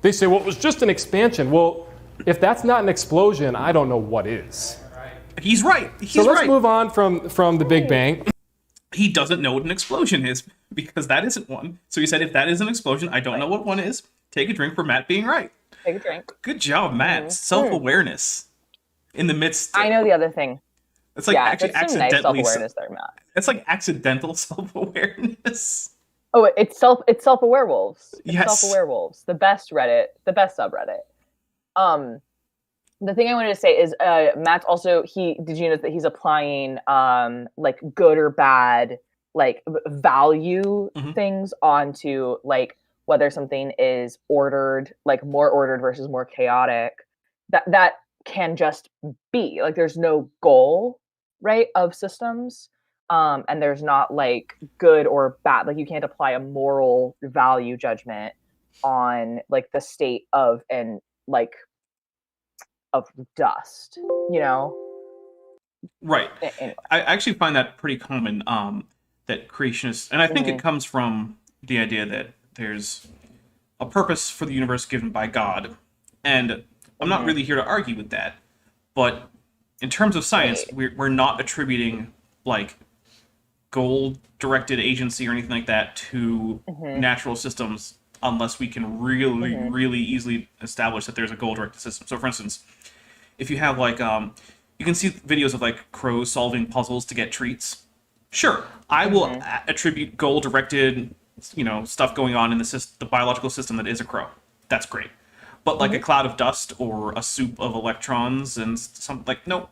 They say, well, it was just an expansion. Well, if that's not an explosion, I don't know what is. He's right. He's So let's right. move on from the Big Bang. He doesn't know what an explosion is because that isn't one. So he said, if that is an explosion, I don't know what one is. Take a drink for Matt being right. Take a drink. Good job, Matt. Self-awareness in the midst. I know the other thing. It's like Yeah, actually that's some nice accidentally. self-awareness there, Matt. It's like accidental self-awareness. Oh, it's self-awareness. It's Yes. self-awareness. The best subreddit. The thing I wanted to say is Matt's also did you know that he's applying like good or bad like value things onto like whether something is ordered, like more ordered versus more chaotic. That can just be like there's no goal, right, of systems. And there's not like good or bad. Like you can't apply a moral value judgment on like the state of dust, you know? Right. Anyway. I actually find that pretty common, that creationists, and I think Mm-hmm. it comes from the idea that there's a purpose for the universe given by God. And I'm Mm-hmm. not really here to argue with that. But in terms of science, we're not attributing like goal-directed agency or anything like that to Mm-hmm. natural systems unless we can really, really easily establish that there's a goal-directed system. So, for instance, if you have like, you can see videos of like crows solving puzzles to get treats. Sure, I will attribute goal-directed, stuff going on in the biological system that is a crow. That's great. But like a cloud of dust or a soup of electrons and something like, no,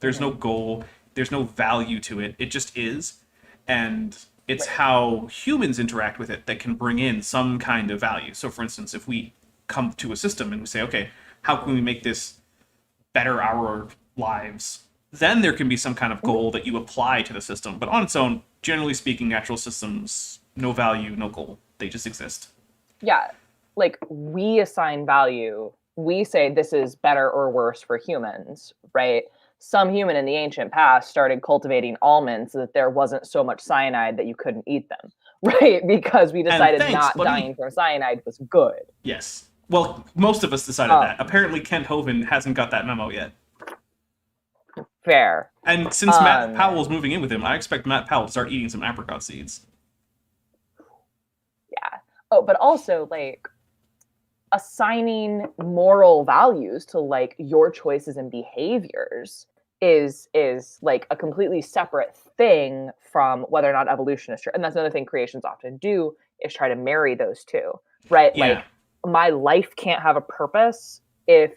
there's no goal, there's no value to it. It just is, and it's how humans interact with it that can bring in some kind of value. So, for instance, if we come to a system and we say, okay, how can we make this better our lives? Then there can be some kind of goal that you apply to the system. But on its own, generally speaking, natural systems, no value, no goal. They just exist. Yeah. Like we assign value. We say this is better or worse for humans, right? Some human in the ancient past started cultivating almonds so that there wasn't so much cyanide that you couldn't eat them, right? Because we decided thanks, not buddy. dying from cyanide was good. Yes. Well, most of us decided that. Apparently, Kent Hovind hasn't got that memo yet. Fair. And since Matt Powell's moving in with him, I expect Matt Powell to start eating some apricot seeds. Yeah. Oh, but also like assigning moral values to like your choices and behaviors is like a completely separate thing from whether or not evolution is true. And that's another thing creations often do is try to marry those two, right? Yeah. Like my life can't have a purpose if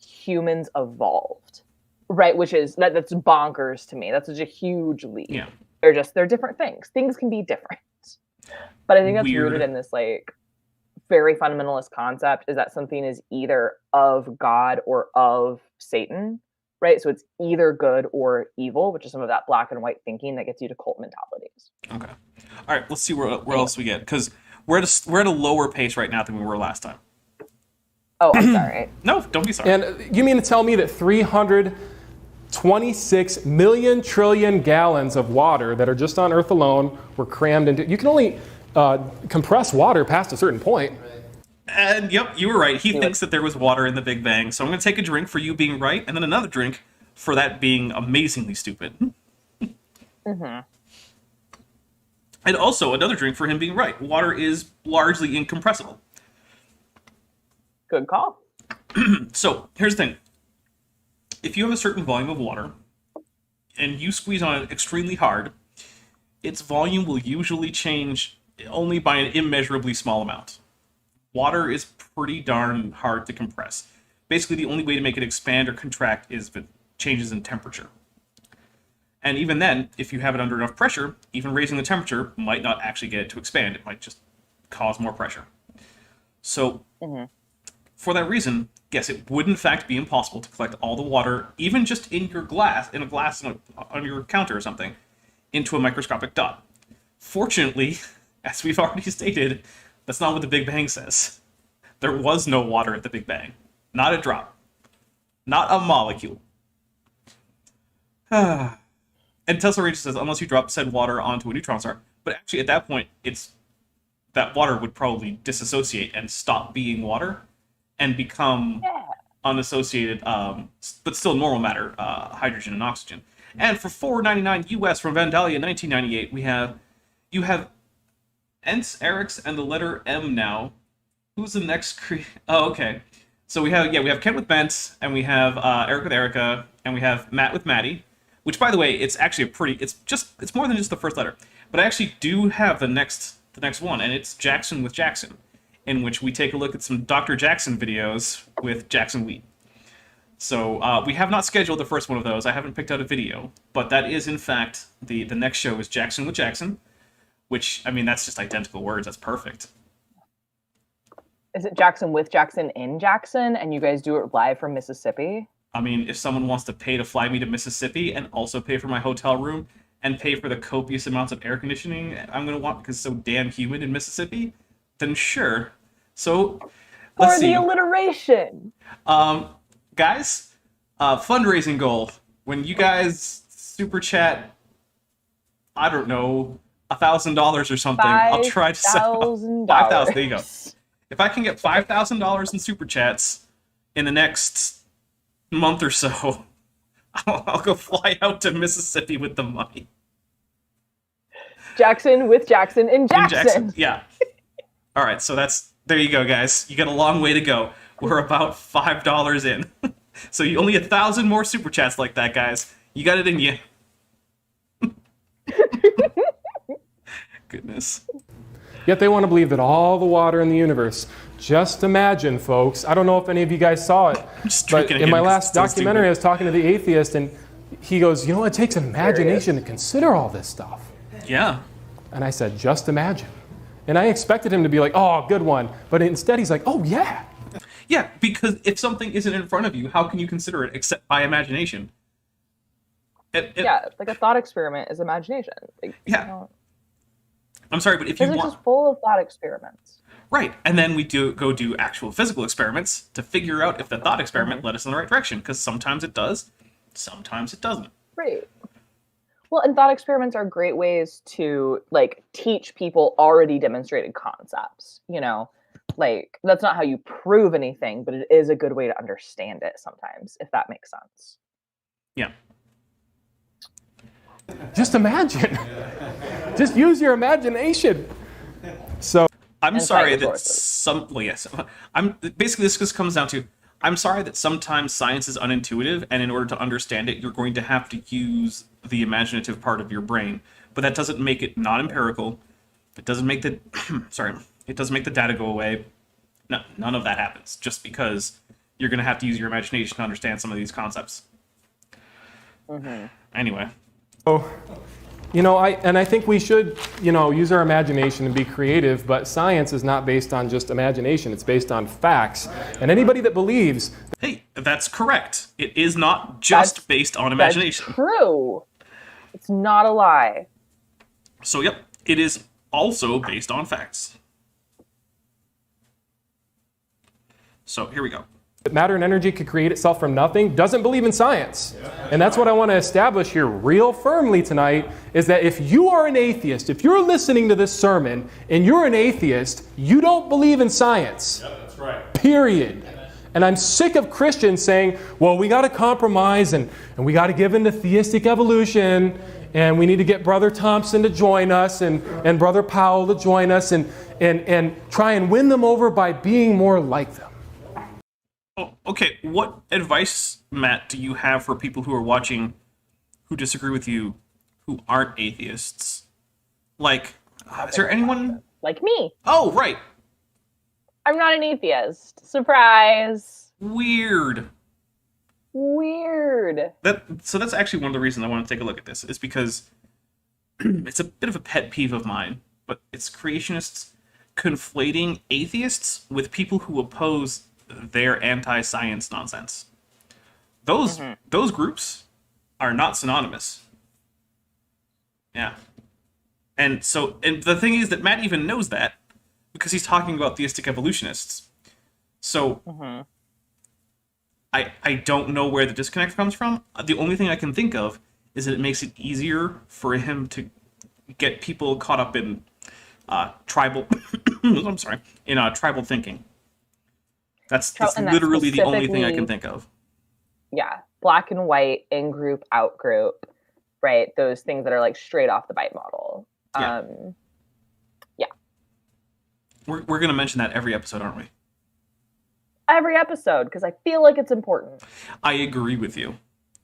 humans evolved, right? Which is that's bonkers to me. That's such a huge leap. Yeah. They're different things. Things can be different. But I think that's Weird. rooted in this like very fundamentalist concept is that something is either of God or of Satan, right? So it's either good or evil, which is some of that black and white thinking that gets you to cult mentalities. Okay. All right. Let's see where else we get, because we're at a lower pace right now than we were last time. Oh, I'm sorry. No, don't be sorry. And you mean to tell me that 326 million trillion gallons of water that are just on Earth alone were crammed into... You can only compress water past a certain point. And yep, you were right. He thinks that there was water in the Big Bang. So I'm going to take a drink for you being right, and then another drink for that being amazingly stupid. And also another drink for him being right. Water is largely incompressible. Good call. So here's the thing. If you have a certain volume of water, and you squeeze on it extremely hard, its volume will usually change only by an immeasurably small amount. Water is pretty darn hard to compress. basically the only way to make it expand or contract is if it changes in temperature. And even then, if you have it under enough pressure, even raising the temperature might not actually get it to expand. It might just cause more pressure. So, for that reason, yes, it would in fact be impossible to collect all the water, even just in your glass, on your counter or something, into a microscopic dot. Fortunately, as we've already stated, that's not what the Big Bang says. There was no water at the Big Bang. Not a drop. Not a molecule. And Tesla Ranger says, unless you drop said water onto a neutron star. But actually, at that point, that water would probably disassociate and stop being water and become unassociated, but still normal matter, hydrogen and oxygen. And for $4.99 US from Vandalia 1998, you have Ents, Eric's, and the letter M now. Who's the next Oh, okay. So we have Kent with Bent, and we have Eric with Erica, and we have Matt with Maddie. Which, by the way, it's actually it's more than just the first letter. But I actually do have the next one, and it's Jackson with Jackson, in which we take a look at some Dr. Jackson videos with Jackson Wheat. So we have not scheduled the first one of those. I haven't picked out a video, but that is in fact the next show is Jackson with Jackson, which, I mean, that's just identical words. That's perfect. Is it Jackson with Jackson in Jackson, and you guys do it live from Mississippi? I mean, if someone wants to pay to fly me to Mississippi and also pay for my hotel room and pay for the copious amounts of air conditioning I'm going to want because it's so damn humid in Mississippi, then sure. So, let's see. For the alliteration. Guys, fundraising goal. When you guys super chat, I don't know, $1,000 or something, I'll try to sell $5,000. There you go. If I can get $5,000 in super chats in the next month or so, I'll go fly out to Mississippi with the money. Jackson with Jackson in Jackson. Yeah. All right, so there you go, guys. You got a long way to go. We're about $5 in. So you only 1,000 more super chats like that, guys. You got it in you. Goodness. Yet they want to believe that all the water in the universe. Just imagine, folks. I don't know if any of you guys saw it, but in my last documentary, I was talking to the atheist, and he goes, "You know, it takes imagination to consider all this stuff." Yeah. And I said, "Just imagine." And I expected him to be like, "Oh, good one," but instead he's like, "Oh, yeah." Yeah, because if something isn't in front of you, how can you consider it except by imagination? Yeah, like a thought experiment is imagination. Like, yeah. I'm sorry, but if you want... Physics is full of thought experiments. Right, and then we go do actual physical experiments to figure out if the thought experiment led us in the right direction, because sometimes it does, sometimes it doesn't. Right. Well, and thought experiments are great ways to, like, teach people already demonstrated concepts, you know? Like, that's not how you prove anything, but it is a good way to understand it sometimes, if that makes sense. Yeah. Just imagine. Just use your imagination. So I'm sorry that basically this just comes down to, I'm sorry that sometimes science is unintuitive, and in order to understand it, you're going to have to use the imaginative part of your brain. But that doesn't make it not empirical. It doesn't make the it doesn't make the data go away. No, none of that happens just because you're going to have to use your imagination to understand some of these concepts. Anyway. Oh, you know, I think we should, you know, use our imagination and be creative, but science is not based on just imagination. It's based on facts. And anybody that believes... Hey, that's correct. It is not just based on imagination. That's true. It's not a lie. So, yep, it is also based on facts. So, here we go. That matter and energy could create itself from nothing, doesn't believe in science. And that's what I want to establish here real firmly tonight, is that if you are an atheist, if you're listening to this sermon and you're an atheist, you don't believe in science. Yep, that's right. Period. And I'm sick of Christians saying, well, we got to compromise and we got to give in to theistic evolution, and we need to get Brother Thompson to join us and Brother Powell to join us and try and win them over by being more like them. Oh, okay, what advice, Matt, do you have for people who are watching who disagree with you who aren't atheists? Like, is there anyone... Like me. Oh, right. I'm not an atheist. Surprise. Weird. Weird. So that's actually one of the reasons I want to take a look at this, is because it's a bit of a pet peeve of mine, but it's creationists conflating atheists with people who oppose their anti-science nonsense. Those groups are not synonymous. Yeah. And the thing is that Matt even knows that because he's talking about theistic evolutionists. So I don't know where the disconnect comes from. The only thing I can think of is that it makes it easier for him to get people caught up in tribal tribal thinking. That's literally the only thing I can think of. Yeah, black and white, in group, out group, right? Those things that are like straight off the bite model. Yeah. We're gonna mention that every episode, aren't we? Every episode, because I feel like it's important. I agree with you.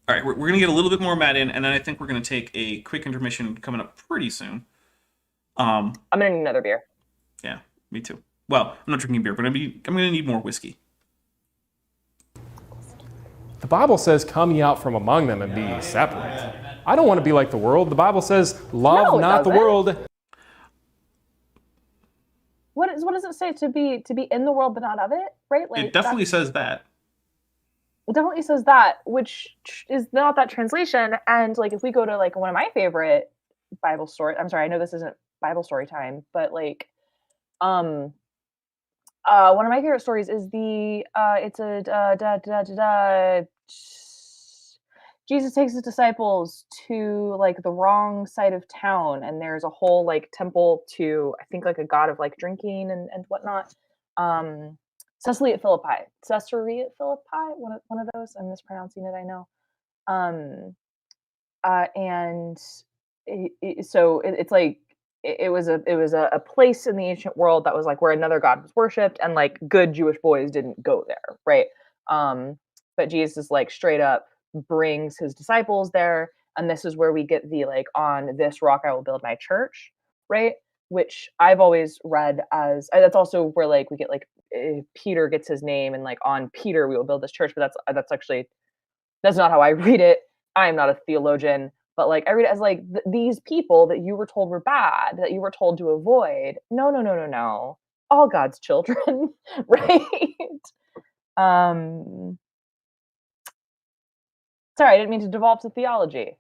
All right, we're gonna get a little bit more Matt in, and then I think we're gonna take a quick intermission coming up pretty soon. I'm gonna need another beer. Yeah, me too. Well, I'm not drinking beer, but I'm gonna need more whiskey. The Bible says, come ye out from among them and be ye separate. I don't want to be like the world. The Bible says, love not the world. What does it say? To be in the world but not of it, right? Like, it definitely says that. It definitely says that, which is not that translation. And like, if we go to like one of my favorite Bible stories, I'm sorry, I know this isn't Bible story time, but like, one of my favorite stories is Jesus takes his disciples to like the wrong side of town, and there's a whole like temple to, I think, like a god of like drinking and whatnot. Caesarea Philippi, one of those. I'm mispronouncing it, I know. It's like it was a place in the ancient world that was like where another god was worshipped, and like good Jewish boys didn't go there, right? But Jesus like straight up brings his disciples there, and this is where we get the like, on this rock I will build my church, right? Which I've always read as, that's also where like we get like Peter gets his name, and like on Peter we will build this church, but that's not how I read it. I am not a theologian, but like I read it as like these people that you were told were bad, that you were told to avoid. No, all God's children, right? Sorry, I didn't mean to devolve to theology.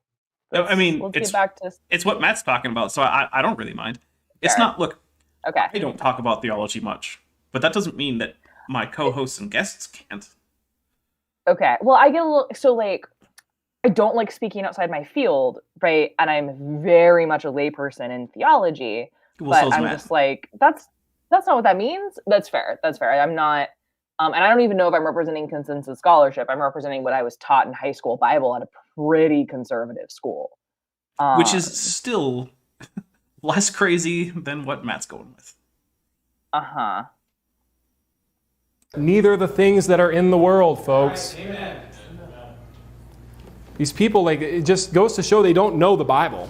I mean, let's get back to... it's what Matt's talking about, so I don't really mind. It's not, look, okay. I don't talk about theology much, but that doesn't mean that my co-hosts and guests can't. Okay, well, I get a little, so like, I don't like speaking outside my field, right? And I'm very much a layperson in theology, but I'm just like, that's not what that means. That's fair. I'm not, and I don't even know if I'm representing consensus scholarship. I'm representing what I was taught in high school Bible at a pretty conservative school. Which is still less crazy than what Matt's going with. Uh-huh. Neither the things that are in the world, folks. Amen. These people, like, it just goes to show they don't know the Bible.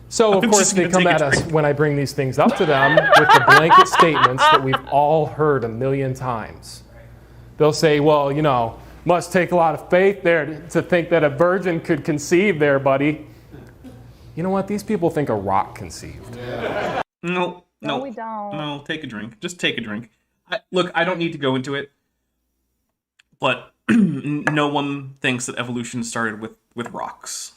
So, of course, they come at us when I bring these things up to them with the blanket statements that we've all heard a million times. They'll say, well, you know, must take a lot of faith there to think that a virgin could conceive there, buddy. You know what? These people think a rock conceived. Yeah. No, we don't. No, take a drink. Just take a drink. Look, I don't need to go into it, but no one thinks that evolution started with rocks.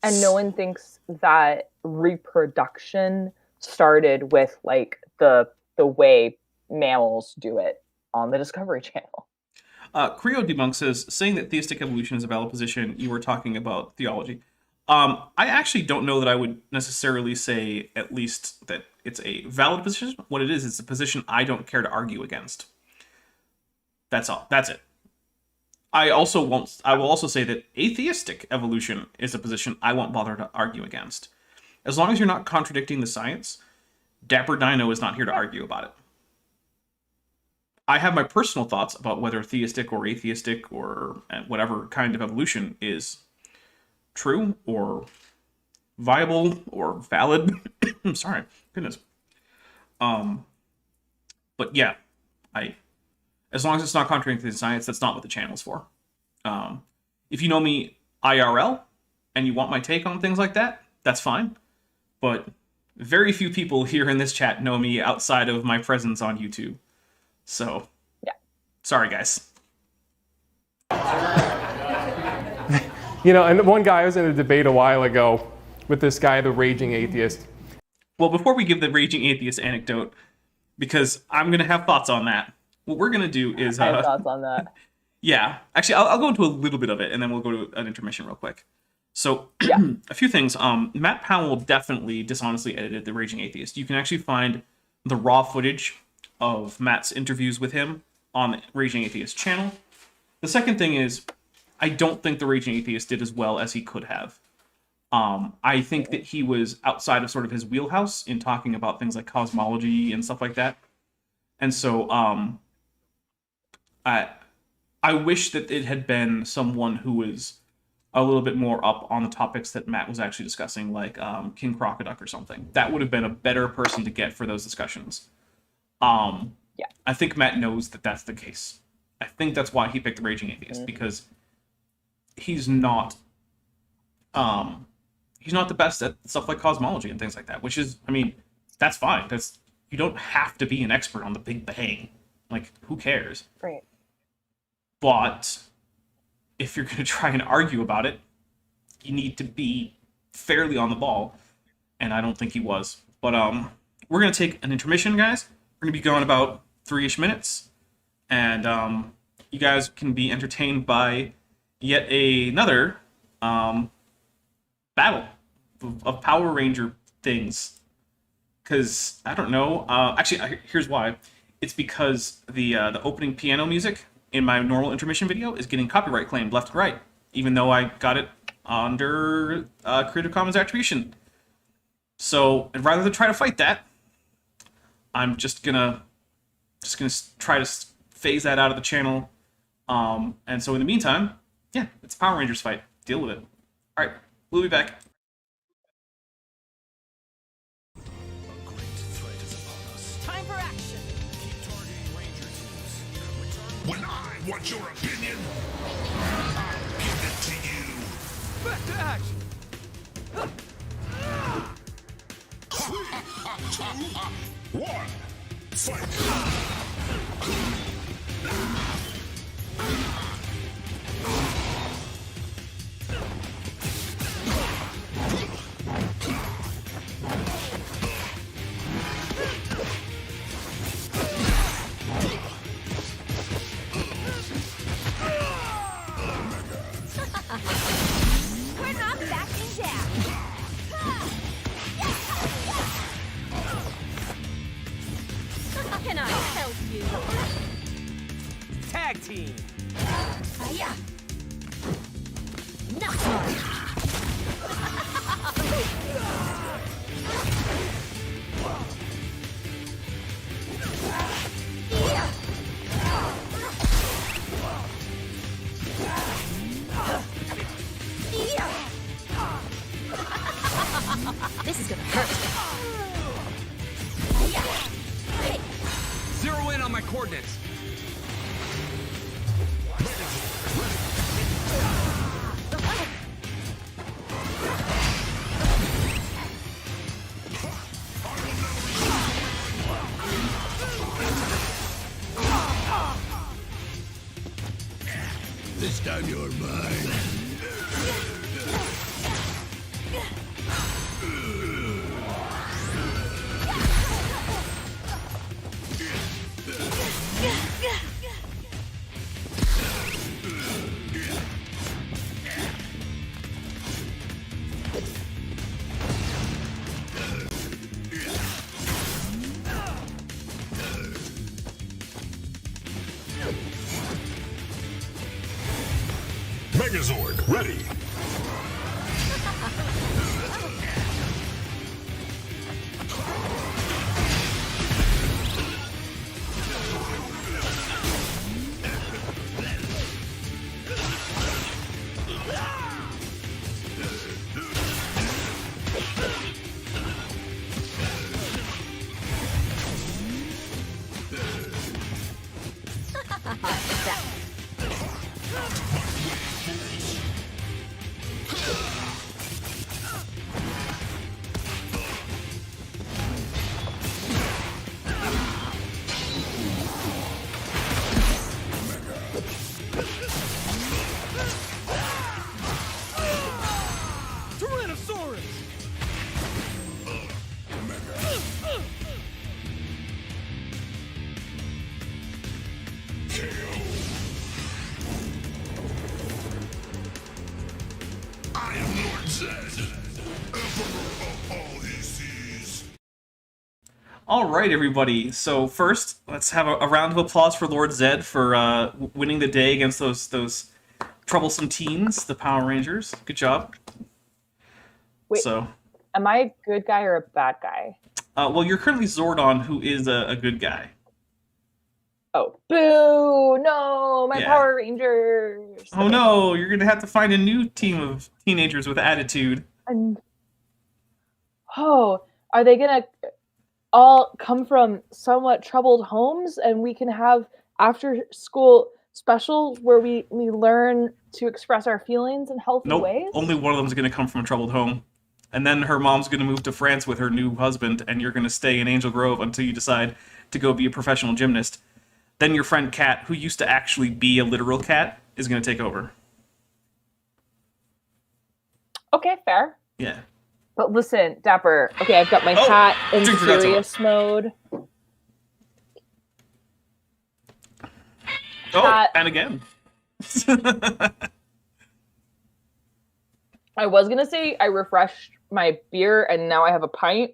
And no one thinks that reproduction started with like the way mammals do it on the Discovery Channel. Creo Debunk says, saying that theistic evolution is a valid position, you were talking about theology. I actually don't know that I would necessarily say, at least, that it's a valid position. What it is, it's a position I don't care to argue against. That's all. That's it. I will also say that atheistic evolution is a position I won't bother to argue against. As long as you're not contradicting the science, Dapper Dino is not here to argue about it. I have my personal thoughts about whether theistic or atheistic or whatever kind of evolution is true or viable or valid. I'm sorry, goodness. But yeah, As long as it's not contradicting the science, that's not what the channel's for. If you know me IRL and you want my take on things like that, that's fine. But very few people here in this chat know me outside of my presence on YouTube. So, Yeah. Sorry, guys. You know, and one guy, I was in a debate a while ago with this guy, the raging atheist. Well, before we give the raging atheist anecdote, because I'm going to have thoughts on that, what we're going to do is... I have thoughts on that. Yeah. Actually, I'll go into a little bit of it, and then we'll go to an intermission real quick. So, Yeah. a few things. Matt Powell definitely dishonestly edited The Raging Atheist. You can actually find the raw footage of Matt's interviews with him on the Raging Atheist channel. The second thing is, I don't think The Raging Atheist did as well as he could have. I think that he was outside of sort of his wheelhouse in talking about things like cosmology and stuff like that. And so, I wish that it had been someone who was a little bit more up on the topics that Matt was actually discussing, like King Crocoduck or something. That would have been a better person to get for those discussions. Yeah. I think Matt knows that that's the case. I think that's why he picked The Raging Atheist, because he's not the best at stuff like cosmology and things like that, which is, I mean, that's fine. You don't have to be an expert on the Big Bang. Like, who cares? Right. But if you're going to try and argue about it, you need to be fairly on the ball, and I don't think he was. But we're going to take an intermission, guys. We're going to be going about 3-ish minutes, and you guys can be entertained by yet another battle of Power Ranger things. Because, I don't know, actually, here's why. It's because the opening piano music in my normal intermission video is getting copyright claimed left and right, even though I got it under Creative Commons attribution. So, and rather than try to fight that, I'm just gonna try to phase that out of the channel. And so in the meantime, yeah, it's a Power Rangers fight. Deal with it. All right, we'll be back. Time for action. When I want your opinion, I'll give it to you. Back to action. 2, 1, fight! We're not backing down. Can I help you? Tag team. Hiya. This is gonna hurt. Zero in on my coordinates. This time you're mine. Megazord, ready! All right, everybody. So first, let's have a round of applause for Lord Zed for winning the day against those troublesome teens, the Power Rangers. Good job. Wait, So, am I a good guy or a bad guy? well, you're currently Zordon, who is a good guy. Oh, boo! No, my Yeah. Power Rangers. Oh no, you're gonna have to find a new team of teenagers with attitude. And are they gonna all come from somewhat troubled homes, and we can have after-school specials where we learn to express our feelings in healthy Nope, ways? only one of them's gonna come from a troubled home. And then her mom's gonna move to France with her new husband, and you're gonna stay in Angel Grove until you decide to go be a professional gymnast. Then your friend Kat, who used to actually be a literal cat, is gonna take over. Okay, fair. Yeah. But listen, Dapper. Okay, I've got my hat in drink forgot serious mode. Oh, Cat. and again. I was gonna say I refreshed my beer and now I have a pint,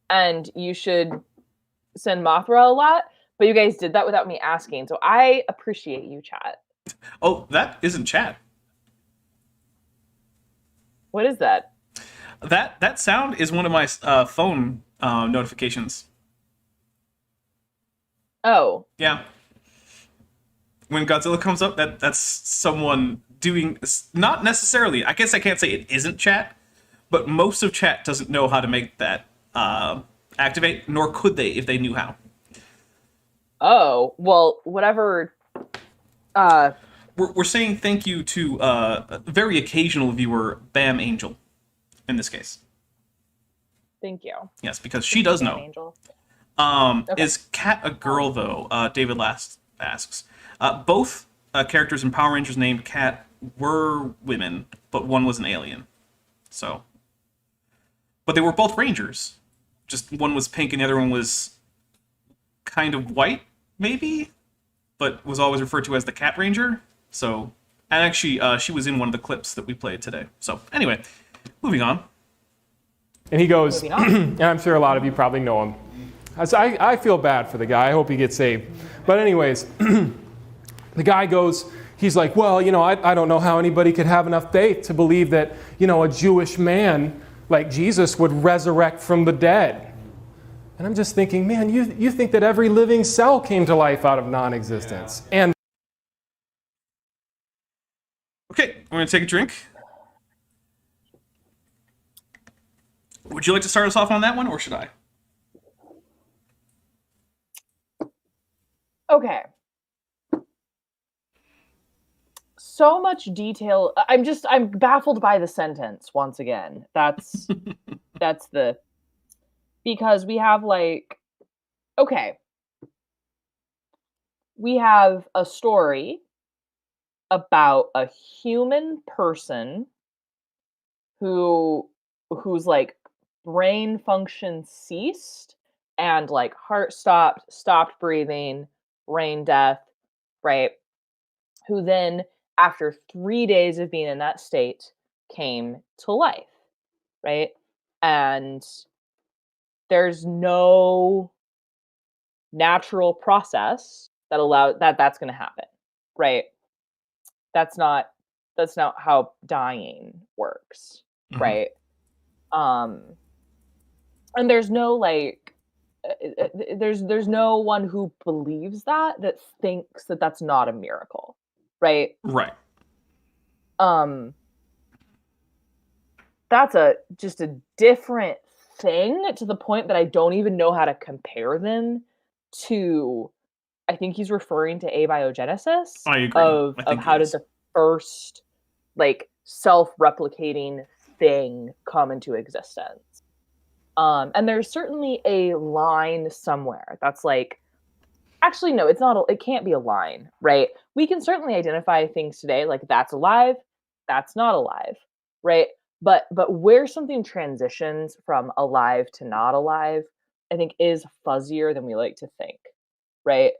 and you should send Mothra a lot, but you guys did that without me asking, so I appreciate you, chat. Oh, that isn't chat. What is that? That sound is one of my phone notifications. Oh, Yeah. When Godzilla comes up, that's someone doing, not necessarily, I guess I can't say it isn't chat, but most of chat doesn't know how to make that activate, nor could they if they knew how. oh, well, whatever. We're saying thank you to a very occasional viewer, Bam Angel, in this case. Thank you. Yes, because she does know. Angel. Okay. Is Kat a girl, though? David Last asks. Both characters in Power Rangers named Kat were women, but one was an alien. So. But they were both Rangers. Just one was pink and the other one was kind of white, maybe? But was always referred to as the Cat Ranger. So. And actually, she was in one of the clips that we played today. So, anyway, moving on. And he goes, and I'm sure a lot of you probably know him. I feel bad for the guy. I hope he gets saved. But anyways, the guy goes, he's like, well, I don't know how anybody could have enough faith to believe that, a Jewish man like Jesus would resurrect from the dead. And I'm just thinking, man, you think that every living cell came to life out of non-existence. Yeah. And okay, we're going to take a drink. Would you like to start us off on that one, or should I? Okay. So much detail. I'm baffled by the sentence once again. That's because we have we have a story about a human person whose brain function ceased and heart stopped breathing, brain death, right? Who then, after 3 days of being in that state, came to life, right? And there's no natural process that allows that's going to happen, right? That's not how dying works, right? And there's no there's no one who believes that thinks that that's not a miracle, right? Right. That's just a different thing, to the point that I don't even know how to compare them to. I think he's referring to abiogenesis. I agree. Of how did the first self-replicating thing come into existence. And there's certainly a line somewhere that's actually, no, it's not. It can't be a line, right? We can certainly identify things today that's alive, that's not alive, right? But where something transitions from alive to not alive, I think is fuzzier than we like to think, right?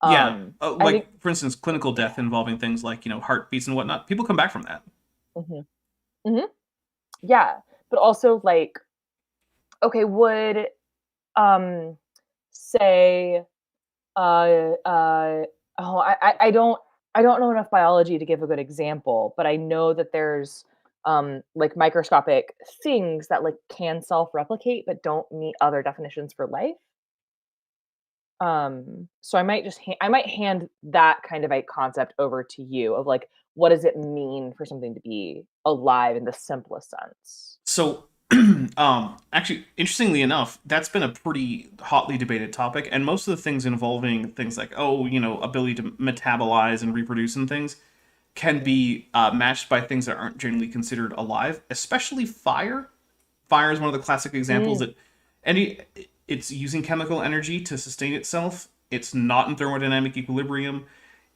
Yeah, for instance, clinical death involving things like heartbeats and whatnot. People come back from that. Mm-hmm. Mm-hmm. Yeah, but also okay, would say, oh, I don't know enough biology to give a good example, but I know that there's like microscopic things that like can self-replicate but don't meet other definitions for life. So I might just I might hand that kind of a concept over to you of like, what does it mean for something to be alive in the simplest sense? So, actually, interestingly enough, that's been a pretty hotly debated topic, and most of the things involving things like, ability to metabolize and reproduce and things can be matched by things that aren't generally considered alive, especially fire. Fire is one of the classic examples that it's using chemical energy to sustain itself. It's not in thermodynamic equilibrium.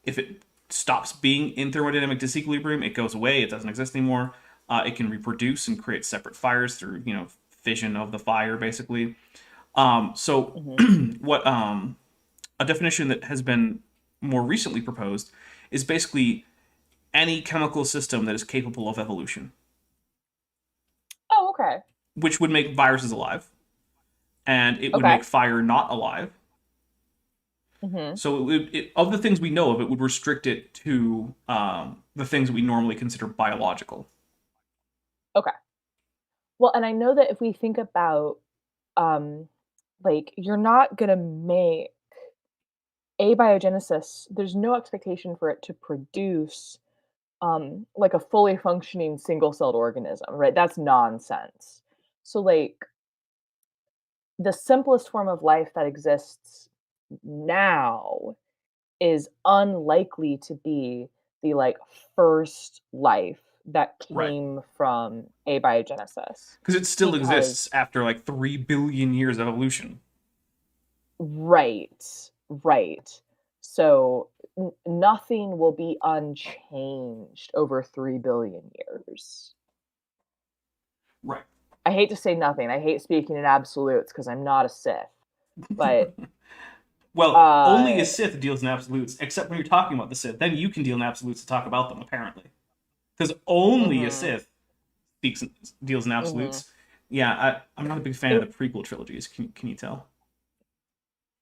If it stops being in thermodynamic disequilibrium, it goes away. It doesn't exist anymore. It can reproduce and create separate fires through, fission of the fire, basically. What a definition that has been more recently proposed is basically any chemical system that is capable of evolution. Oh, okay. Which would make viruses alive, and it would make fire not alive. So of the things we know of, it would restrict it to the things that we normally consider biological. Okay. Well, and I know that if we think about, like, you're not gonna make abiogenesis, there's no expectation for it to produce, like a fully functioning single-celled organism, right? That's nonsense. So, like, the simplest form of life that exists now is unlikely to be the like first life that came from abiogenesis. Because it still exists after like 3 billion years of evolution. Right. So nothing will be unchanged over 3 billion years. Right. I hate to say nothing. I hate speaking in absolutes because I'm not a Sith. But well, only a Sith deals in absolutes, except when you're talking about the Sith. Then you can deal in absolutes to talk about them, apparently. Because only a Sith deals in absolutes. Yeah, I'm not a big fan of the prequel trilogies. Can you tell?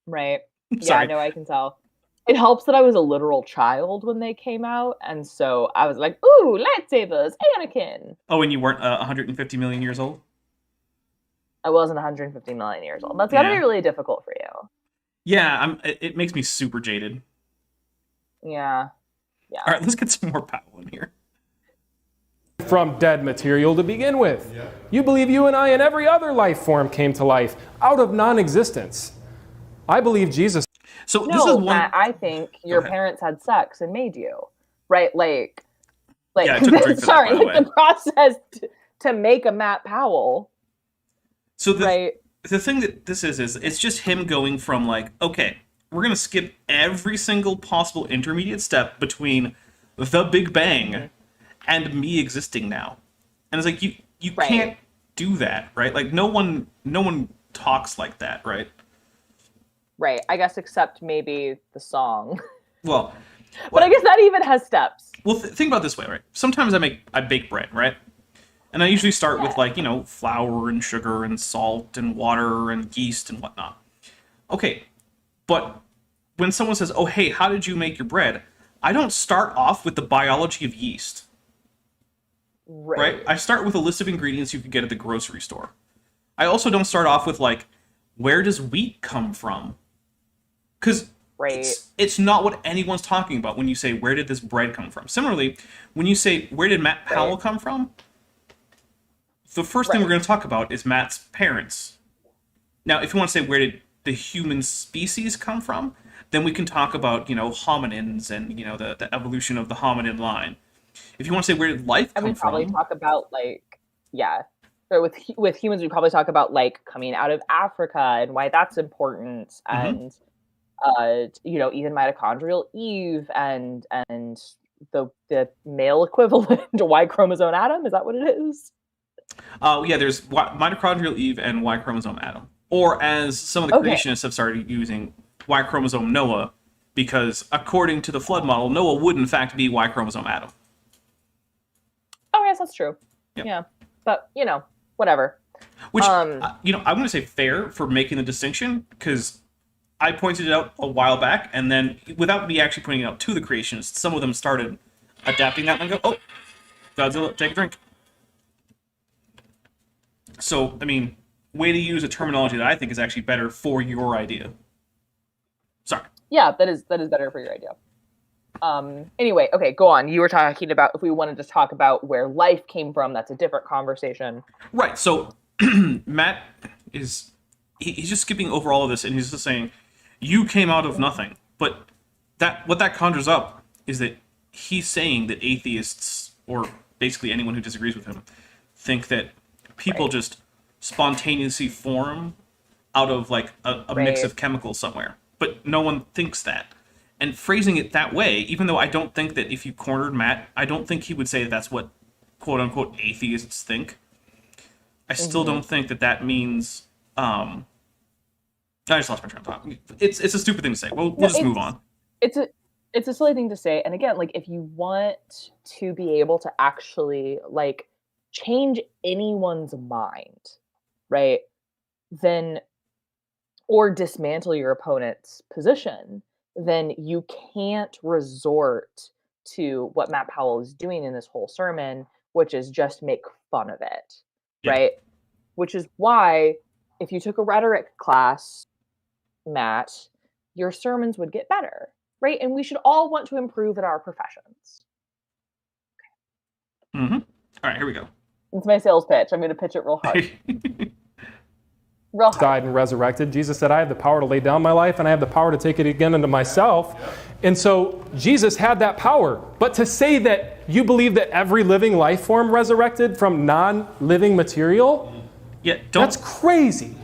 Right. Sorry. Yeah, no, I can tell. It helps that I was a literal child when they came out, and so I was like, ooh, lightsabers, Anakin! Oh, and you weren't 150 million years old? I wasn't 150 million years old. That's gotta be really difficult for you. Yeah, it makes me super jaded. Yeah. All right, let's get some more power in here. From dead material to begin with. You believe you and I and every other life form came to life out of non-existence. I believe Jesus. So No, this is one. Matt, I think your parents had sex and made you, right? Like, yeah, I took a drink for sorry, that, by the like the process to make a Matt Powell. So the thing that this is it's just him going from like, okay, we're gonna skip every single possible intermediate step between the Big Bang and me existing now, and it's like you can't do that, right? Like no one talks like that, right? Right, I guess except maybe the song. Well, but I guess that even has steps. Well, think about it this way, right? Sometimes I bake bread, right? And I usually start with like, flour and sugar and salt and water and yeast and whatnot. Okay, but when someone says, oh, hey, how did you make your bread? I don't start off with the biology of yeast. Right? I start with a list of ingredients you could get at the grocery store. I also don't start off with like, where does wheat come from? Because it's not what anyone's talking about when you say, where did this bread come from? Similarly, when you say, where did Matt Powell come from? The first thing we're going to talk about is Matt's parents. Now, if you want to say, where did the human species come from? Then we can talk about, hominins and, the evolution of the hominid line. If you want to say, where did life come from? And we probably talk about, So with humans, we probably talk about, coming out of Africa and why that's important. And, even mitochondrial Eve and the male equivalent to Y chromosome Adam. Is that what it is? Yeah, there's mitochondrial Eve and Y chromosome Adam. Or as some of the creationists have started using, Y chromosome Noah, because according to the flood model, Noah would in fact be Y chromosome Adam. Oh, yes, that's true. Yep. Yeah. But, whatever. Which, I'm going to say fair for making the distinction, because I pointed it out a while back, and then without me actually pointing it out to the creationists, some of them started adapting that and go, oh, Godzilla, take a drink. So, I mean, way to use a terminology that I think is actually better for your idea. Sorry. Yeah, that is better for your idea. Anyway, okay, go on. You were talking about if we wanted to talk about where life came from. That's a different conversation. Right. So Matt is he's just skipping over all of this, and he's just saying you came out of nothing. But what that conjures up is that he's saying that atheists, or basically anyone who disagrees with him, think that people just spontaneously form out of like a mix of chemicals somewhere. But no one thinks that. And phrasing it that way, even though I don't think that if you cornered Matt, I don't think he would say that's what quote-unquote atheists think. I still don't think that means... I just lost my train of thought. It's a stupid thing to say. We'll just move on. It's a silly thing to say. And again, like, if you want to be able to actually, like, change anyone's mind, right, then... or dismantle your opponent's position, then you can't resort to what Matt Powell is doing in this whole sermon, which is just make fun of it, right? Which is why, if you took a rhetoric class, Matt, your sermons would get better, right? And we should all want to improve at our professions. Okay. Mm-hmm. All right, here we go. It's my sales pitch. I'm going to pitch it real hard. Real hard. Died and resurrected. Jesus said, I have the power to lay down my life, and I have the power to take it again into myself. And so Jesus had that power. But to say that you believe that every living life form resurrected from non-living material, that's crazy.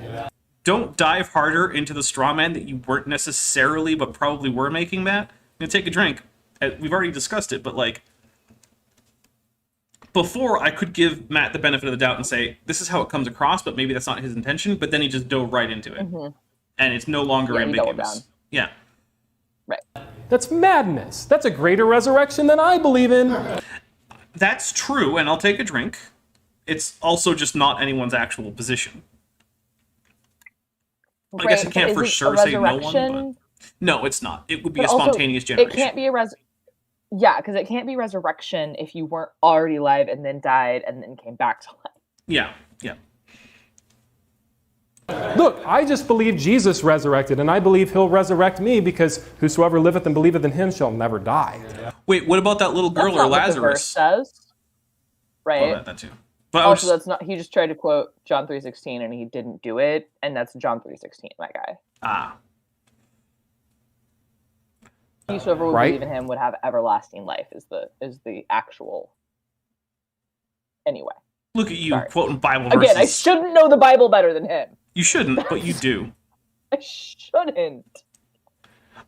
Don't dive harder into the straw man that you weren't necessarily, but probably were making, Matt. I'm going to take a drink. We've already discussed it, but like, before, I could give Matt the benefit of the doubt and say, this is how it comes across, but maybe that's not his intention, but then he just dove right into it. Mm-hmm. And it's no longer ambiguous. Yeah. Right. That's madness. That's a greater resurrection than I believe in. That's true, and I'll take a drink. It's also just not anyone's actual position. I guess I can't for sure say no one, but... No, it's not. It would be a spontaneous generation. It can't be a Yeah, because it can't be resurrection if you weren't already alive and then died and then came back to life. Yeah. Look, I just believe Jesus resurrected, and I believe he'll resurrect me because whosoever liveth and believeth in him shall never die. Wait, what about that little girl or Lazarus? What the verse says, right? Oh, that too. But also, that's not. He just tried to quote John 3:16, and he didn't do it, and that's John 3:16, my guy. Ah. Whosoever would believe in him would have everlasting life is the actual. Anyway. Look at you quoting Bible verses. Again, I shouldn't know the Bible better than him. You shouldn't, but you do. I shouldn't.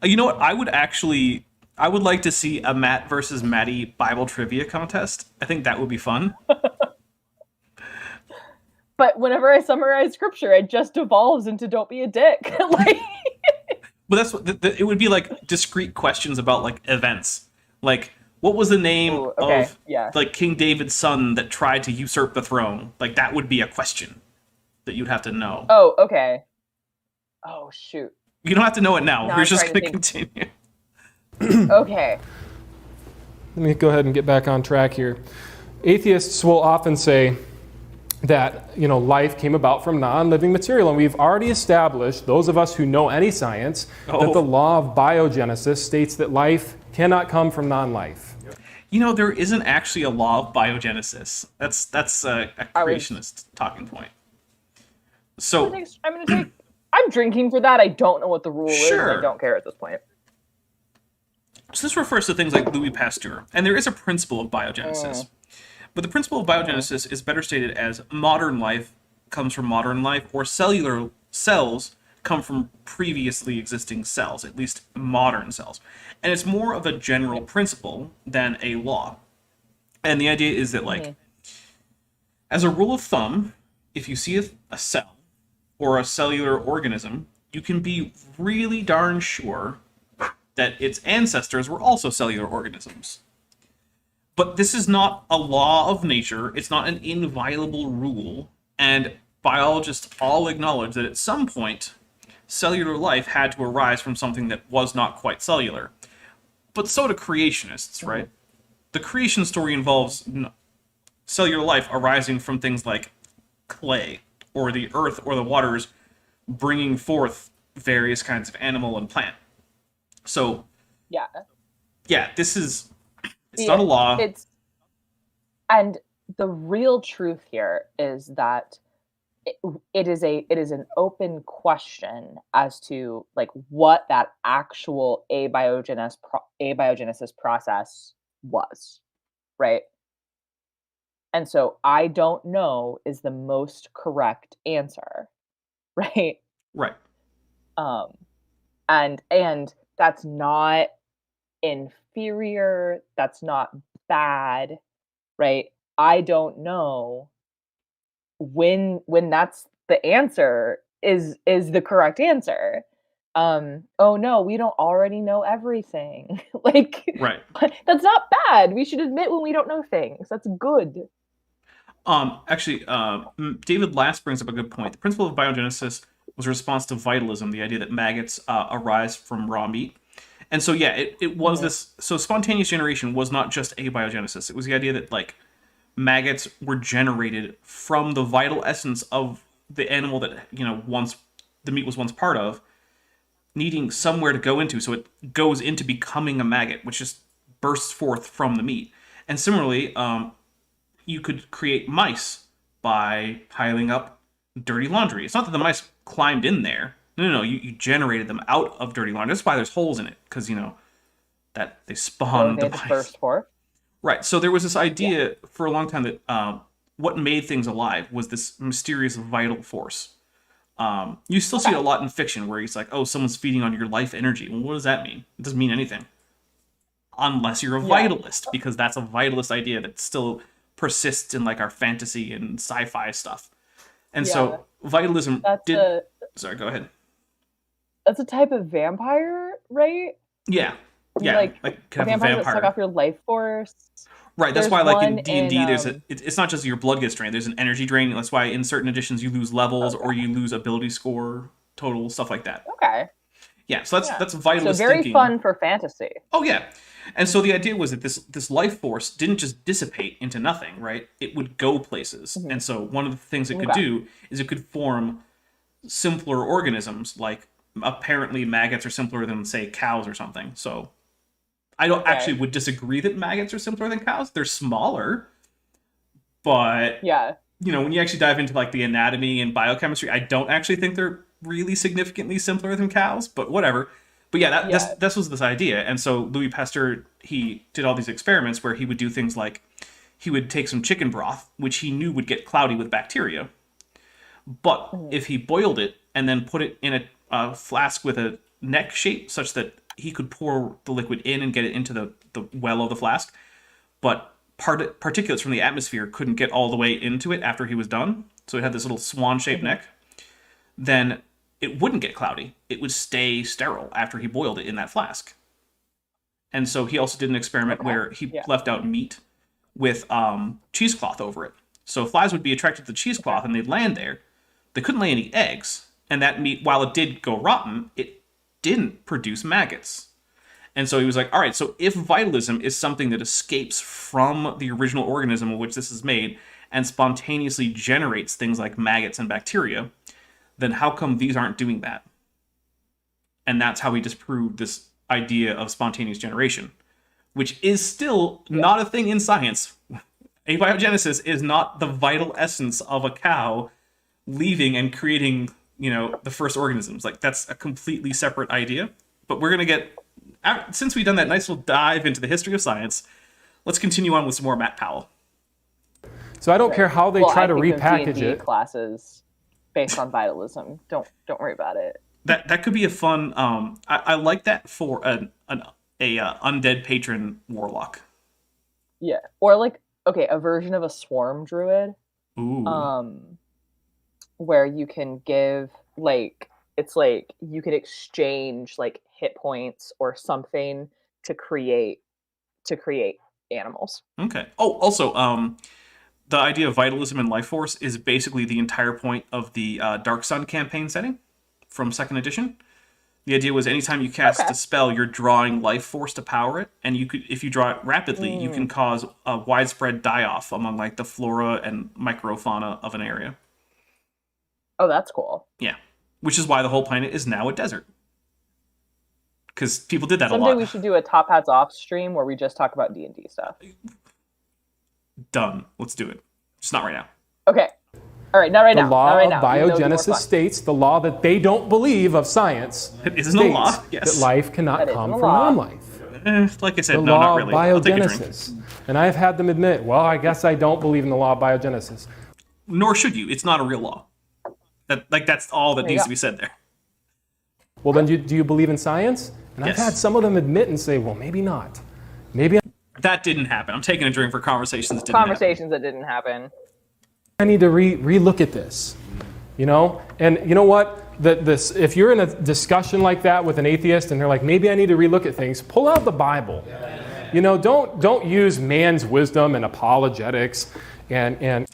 You know what? I would like to see a Matt versus Maddie Bible trivia contest. I think that would be fun. But whenever I summarize scripture, it just devolves into "don't be a dick." Like. But that's what it would be, like discrete questions about like events. Like, what was the name of like King David's son that tried to usurp the throne? Like, that would be a question that you'd have to know. Oh, okay. Oh, shoot. You don't have to know it now. We're just going to continue. Okay. Let me go ahead and get back on track here. Atheists will often say that, life came about from non-living material. And we've already established, those of us who know any science, that the law of biogenesis states that life cannot come from non-life. There isn't actually a law of biogenesis. That's a creationist talking point. So I'm drinking for that. I don't know what the rule is. I don't care at this point. So this refers to things like Louis Pasteur, and there is a principle of biogenesis. But the principle of biogenesis is better stated as modern life comes from modern life, or cellular cells come from previously existing cells, at least modern cells. And it's more of a general principle than a law. And the idea is that, like, as a rule of thumb, if you see a cell or a cellular organism, you can be really darn sure that its ancestors were also cellular organisms. But this is not a law of nature. It's not an inviolable rule. And biologists all acknowledge that at some point, cellular life had to arise from something that was not quite cellular. But so do creationists, right? The creation story involves cellular life arising from things like clay, or the earth or the waters bringing forth various kinds of animal and plant. So, Yeah. yeah, it's not a law. And the real truth here is that it is an open question as to like what that actual abiogenesis process was, right? And so I don't know is the most correct answer, right? Right. And that's not inferior, that's not bad, right? I don't know when that's the answer is the correct answer. Oh no, we don't already know everything. Like, Right. that's not bad. We should admit when we don't know things. That's good. Actually, David Last brings up a good point. The principle of biogenesis was a response to vitalism, the idea that maggots arise from raw meat. And so, yeah, it was this. So, spontaneous generation was not just abiogenesis. It was the idea that, like, maggots were generated from the vital essence of the animal that, once the meat was once part of, needing somewhere to go into. So, it goes into becoming a maggot, which just bursts forth from the meat. And similarly, you could create mice by piling up dirty laundry. It's not that the mice climbed in there. No, you generated them out of dirty laundry. That's why there's holes in it, because, that they spawn the mice. Burst forth. Right, so there was this idea for a long time that what made things alive was this mysterious vital force. You still see it a lot in fiction, where it's like, oh, someone's feeding on your life energy. Well, what does that mean? It doesn't mean anything. Unless you're a vitalist, because that's a vitalist idea that still persists in, like, our fantasy and sci-fi stuff. And so vitalism sorry, go ahead. That's a type of vampire, right? Yeah, like can have a vampire that suck vampire. off your life force. Right, that's why, like, in one D&D, it's not just your blood gets drained. There's an energy drain. That's why in certain editions you lose levels or you lose ability score, total, stuff like that. Okay. Yeah, so that's vitalist So very thinking. fun for fantasy. Oh, yeah. And so the idea was that this life force didn't just dissipate into nothing, right? It would go places. And so one of the things it could do is it could form simpler organisms, like apparently maggots are simpler than, say, cows or something. So I don't actually would disagree that maggots are simpler than cows. They're smaller, but when you actually dive into, like, the anatomy and biochemistry, I don't actually think they're really significantly simpler than cows, but whatever. But yeah, that was this idea. And so Louis Pasteur, he did all these experiments where he would do things like he would take some chicken broth, which he knew would get cloudy with bacteria. But if he boiled it and then put it in a flask with a neck shape such that he could pour the liquid in and get it into the well of the flask, but particulates from the atmosphere couldn't get all the way into it after he was done, so it had this little swan-shaped neck, then it wouldn't get cloudy. It would stay sterile after he boiled it in that flask. And so he also did an experiment where he left out meat with cheesecloth over it. So flies would be attracted to the cheesecloth and they'd land there. They couldn't lay any eggs. And that meat, while it did go rotten, it didn't produce maggots. And so he was like, all right, so if vitalism is something that escapes from the original organism of which this is made and spontaneously generates things like maggots and bacteria, then how come these aren't doing that? And that's how he disproved this idea of spontaneous generation, which is still not a thing in science. Abiogenesis is not the vital essence of a cow leaving and creating, the first organisms. Like, that's a completely separate idea. But we're going to get, since we've done that nice little dive into the history of science, let's continue on with some more Matt Powell. So I don't care how they try to repackage D&D it. classes based on vitalism. Don't worry about it. That could be a fun. I like that for an undead patron warlock. Yeah, or like a version of a swarm druid. Ooh. Where you can give you could exchange like hit points or something to create animals. Okay. Oh, also, the idea of vitalism and life force is basically the entire point of the Dark Sun campaign setting from 2nd edition. The idea was anytime you cast a spell, you're drawing life force to power it, and you could, if you draw it rapidly, you can cause a widespread die-off among like the flora and microfauna of an area. Oh, that's cool. Yeah, which is why the whole planet is now a desert. Because people did that a Someday lot. we should do a Top Hats Off stream where we just talk about D&D stuff. Done. Let's do it. Just not right now. Okay. All right, not right now. The law not right of now. Even though it'd be more biogenesis fun. states, the law that they don't believe of science, It isn't a law. Yes. that life cannot That isn't come a from law. non-life. Like I said, The no, law not really. I'll of take a drink. biogenesis. And I've had them admit, well, I guess I don't believe in the law of biogenesis. Nor should you. It's not a real law. That's all that There you needs go. to be said there. Well, then do you believe in science? And Yes. I've had some of them admit and say, well, maybe not. Maybe That didn't happen. I'm taking a drink for conversations that didn't Conversations that didn't happen. I need to re-look at this, you know? And you know what? If you're in a discussion like that with an atheist and they're like, maybe I need to re-look at things, pull out the Bible. You know, don't use man's wisdom and apologetics and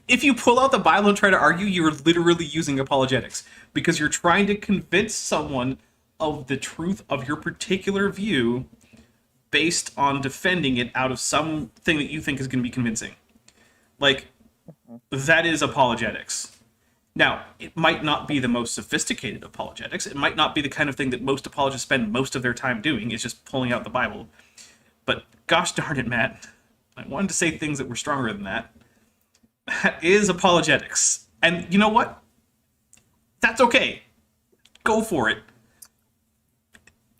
If you pull out the Bible and try to argue, you're literally using apologetics because you're trying to convince someone of the truth of your particular view based on defending it out of something that you think is going to be convincing. Like, that is apologetics. Now, it might not be the most sophisticated apologetics. It might not be the kind of thing that most apologists spend most of their time doing, is just pulling out the Bible. But gosh darn it, Matt, I wanted to say things that were stronger than that. That is apologetics. And you know what? That's okay. Go for it.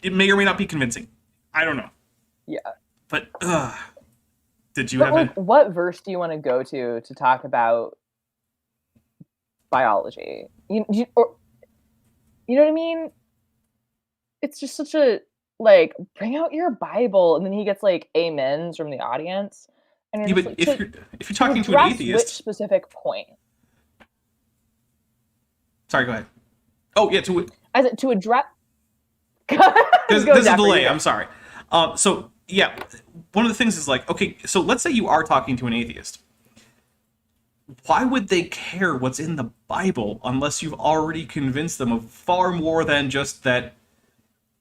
It may or may not be convincing. I don't know. Yeah. But, did you But have like, a... what verse do you want to go to talk about biology? You know what I mean? It's just such a, like, bring out your Bible, and then he gets like amens from the audience. And Yeah, you're but just like, if you're talking to an address atheist... which specific point? Sorry, go ahead. Oh, yeah, To address. There's a delay. I'm sorry. So, yeah, one of the things is like, okay, so let's say you are talking to an atheist. Why would they care what's in the Bible unless you've already convinced them of far more than just that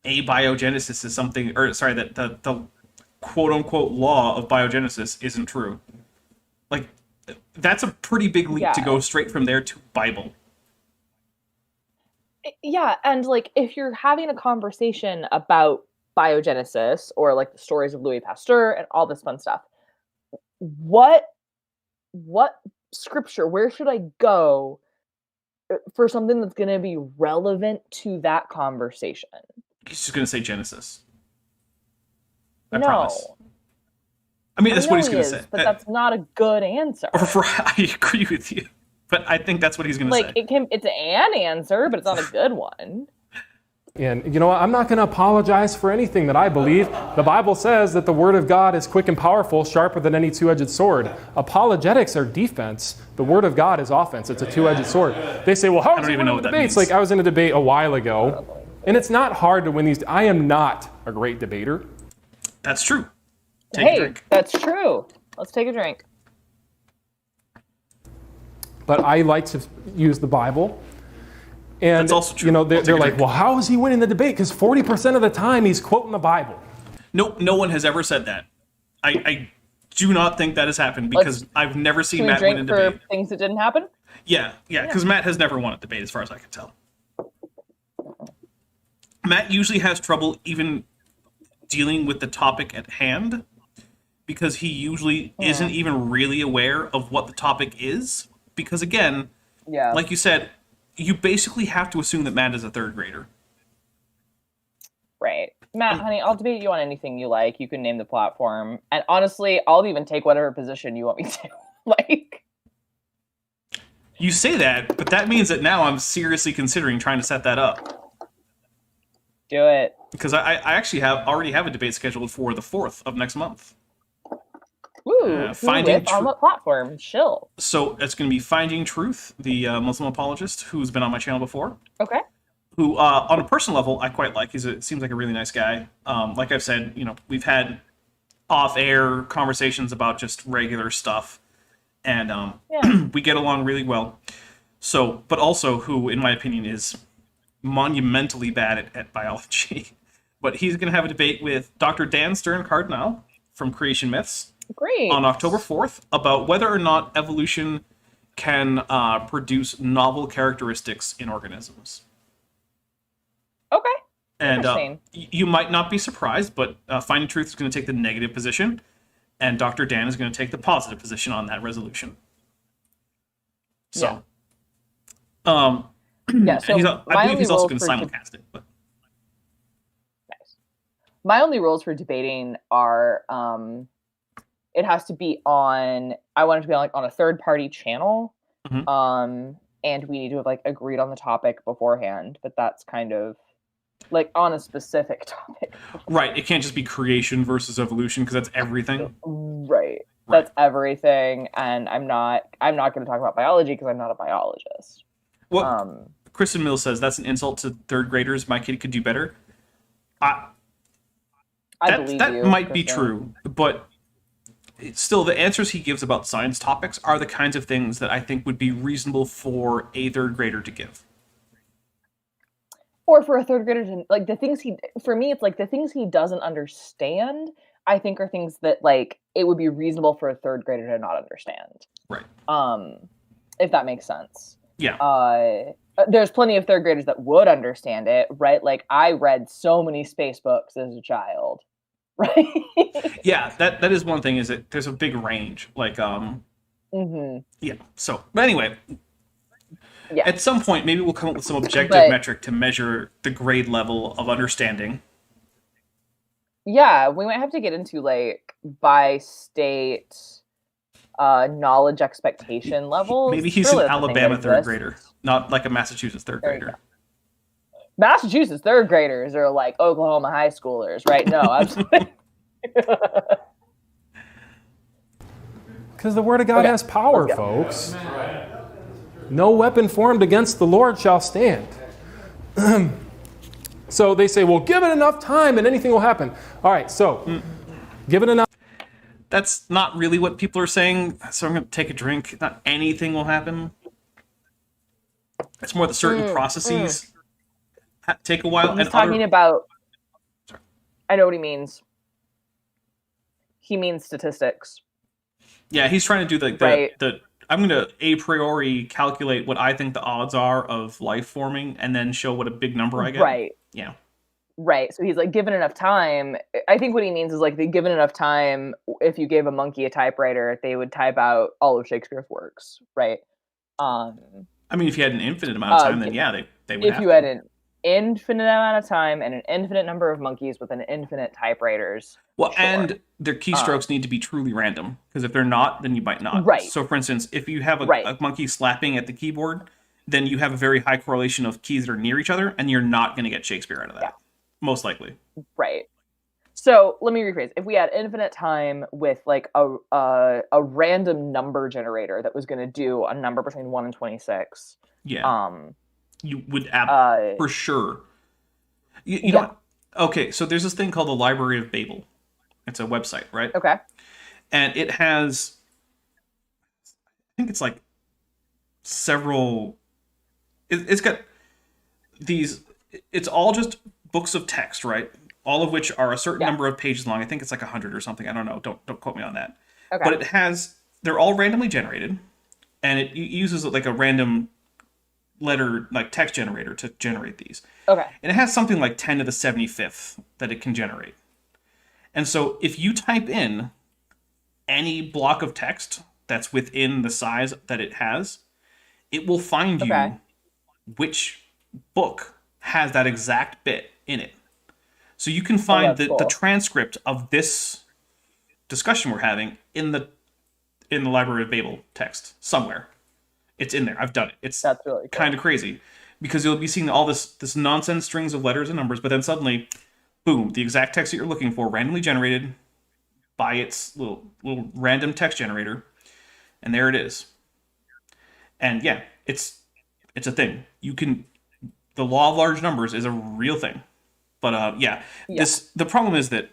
abiogenesis is something, or sorry, that the quote-unquote law of biogenesis isn't true? Like, that's a pretty big leap to Yeah. go straight from there to Bible. Yeah, and like if you're having a conversation about biogenesis or like the stories of Louis Pasteur and all this fun stuff, what scripture, where should I go for something that's going to be relevant to that conversation? He's just going to say Genesis. I No. promise. I mean, that's what he's know going he to is, say. but that's not a good answer. I agree with you, but I think that's what he's going to Like say. it's an answer, but it's not a good one. And you know what? I'm not going to apologize for anything that I believe. The Bible says that the Word of God is quick and powerful, sharper than any two-edged sword. Apologetics are defense. The Word of God is offense. It's a two-edged sword. They say, well, how is don't he even know winning what that debates? means. Like, I was in a debate a while ago, and it's not hard to win these. I am not a great debater. That's true. Take a Hey, drink. that's true. Let's take a drink. But I like to use the Bible. And, That's also true. you know, I'll they're take a like, drink. well, how is he winning the debate? Because 40% of the time he's quoting the Bible. No one has ever said that. I do not think that has happened because I've never seen Should we Matt win a drink for debate. things that didn't happen? Yeah, because Matt has never won a debate as far as I can tell. Matt usually has trouble even dealing with the topic at hand because he usually isn't even really aware of what the topic is. Because again, Yeah. like you said, you basically have to assume that Matt is a third grader. Right. Matt, honey, I'll debate you on anything you like. You can name the platform. And honestly, I'll even take whatever position you want me to. Like, You say that, but that means that now I'm seriously considering trying to set that up. do it. Because I actually already have a debate scheduled for the 4th of next month. Woo! Finding on what platform? Chill. So it's going to be Finding Truth, the Muslim apologist who's been on my channel before. Okay. Who, on a personal level, I quite like. Seems like a really nice guy. Like I've said, we've had off-air conversations about just regular stuff, and Yeah. we get along really well. So, but also, who, in my opinion, is monumentally bad at biology. But he's going to have a debate with Dr. Dan Stern-Cardinal from Creation Myths Great. on October 4th about whether or not evolution can produce novel characteristics in organisms. Okay. And Interesting. you might not be surprised, but Finding Truth is going to take the negative position, and Dr. Dan is going to take the positive position on that resolution. So, Yeah, so I believe he's also going to simulcast it. But nice. My only rules for debating are it has to be on. I want it to be on a third party channel, Mhm. and we need to have like agreed on the topic beforehand. But that's kind of like on a specific topic. right, it can't just be creation versus evolution because that's everything. Right. That's everything, and I'm not going to talk about biology because I'm not a biologist. Well, Kristen Mills says that's an insult to third graders. My kid could do better. I believe that you, might be Kristen. true, but still, the answers he gives about science topics are the kinds of things that I think would be reasonable for a third grader to give. Or for a third grader to like the things for me, it's like the things he doesn't understand. I think are things that like it would be reasonable for a third grader to not understand. Right. If that makes sense. Yeah. There's plenty of third graders that would understand it, right? Like I read so many space books as a child, right? Yeah, that is one thing, is that there's a big range. Like, yeah. So, but anyway, Yeah. at some point, maybe we'll come up with some objective But- metric to measure the grade level of understanding. Yeah, we might have to get into like by state knowledge expectation levels. Maybe he's Surely an that's a thing that Alabama third exists. grader, not like a Massachusetts third There you grader. Massachusetts third graders are like Oklahoma high schoolers, right? No, absolutely. Because the Word of God Okay. has power, Let's go. folks. No weapon formed against the Lord shall stand. So they say, well, give it enough time and anything will happen. All right, so give it enough. That's not really what people are saying, so I'm going to take a drink. Not anything will happen. It's more the certain processes take a while. He's and talking about. I know what he means. He means statistics. Yeah, he's trying to do Right. I'm going to a priori calculate what I think the odds are of life forming and then show what a big number I get. Right. Yeah. Right. So he's like, given enough time. I think what he means is like, given enough time, if you gave a monkey a typewriter, they would type out all of Shakespeare's works. Right. I mean, if you had an infinite amount of time, then yeah, they would If have you to. had an infinite amount of time and an infinite number of monkeys with an infinite typewriters. Well, sure. and their keystrokes need to be truly random, because if they're not, then you might not. Right. So, for instance, if you have Right. a monkey slapping at the keyboard, then you have a very high correlation of keys that are near each other, and you're not going to get Shakespeare out of that. Yeah. Most likely. Right. So let me rephrase. If we had infinite time with like a random number generator that was going to do a number between 1 and 26. Yeah. You would for sure. You know what? Okay, so there's this thing called the Library of Babel. It's a website, right? Okay. And it has, I think it's like several, it's got these, it's all just books of text, right? All of which are a certain number of pages long. I think it's like 100 or something. I don't know. Don't quote me on that. Okay. But it has, they're all randomly generated, and it uses like a random letter, like text generator to generate these. Okay. And it has something like 10 to the 75th that it can generate. And so if you type in any block of text that's within the size that it has, it will find you which book has that exact bit in it. So you can find that's the cool. transcript of this discussion we're having in the Library of Babel text somewhere. It's in there. I've done it. That's really cool. kind of crazy, because you'll be seeing all this nonsense strings of letters and numbers, but then suddenly, boom, the exact text that you're looking for, randomly generated by its little random text generator, and there it is. And yeah, it's a thing. The law of large numbers is a real thing. But the problem is that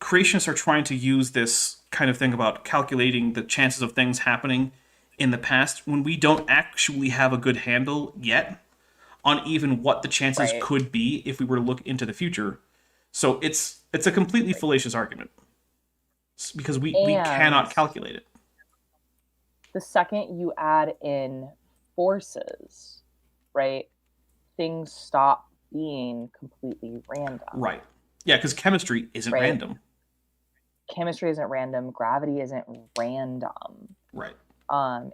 creationists are trying to use this kind of thing about calculating the chances of things happening in the past when we don't actually have a good handle yet on even what the chances Right. could be if we were to look into the future. So it's a completely fallacious argument because we cannot And- calculate it. The second you add in forces, right, things stop being completely random. Right. Yeah, because chemistry isn't Right. random. Chemistry isn't random. Gravity isn't random. Right.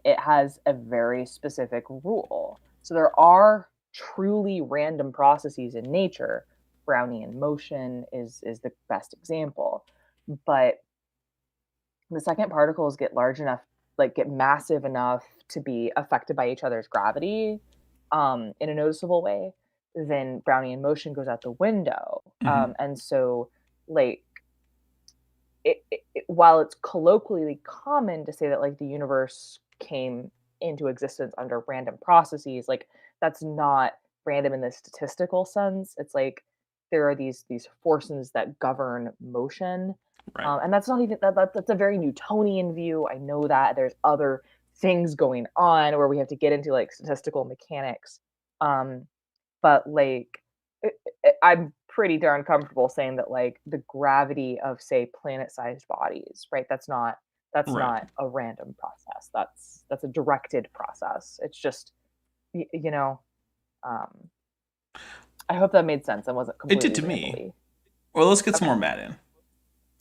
It has a very specific rule. So there are truly random processes in nature. Brownian motion is the best example. But the second particles get large enough, like get massive enough to be affected by each other's gravity in a noticeable way, then Brownian motion goes out the window. And so, like, while it's colloquially common to say that like the universe came into existence under random processes, like that's not random in the statistical sense. It's like there are these forces that govern motion. Right. And that's not even that's a very Newtonian view. I know that there's other things going on where we have to get into like statistical mechanics. But like I'm pretty darn comfortable saying that like the gravity of say planet-sized bodies, right? That's not not a random process. That's a directed process. It's just you know, I hope that made sense. I wasn't It completely did to me. rambly. Well, let's get some more Matt in.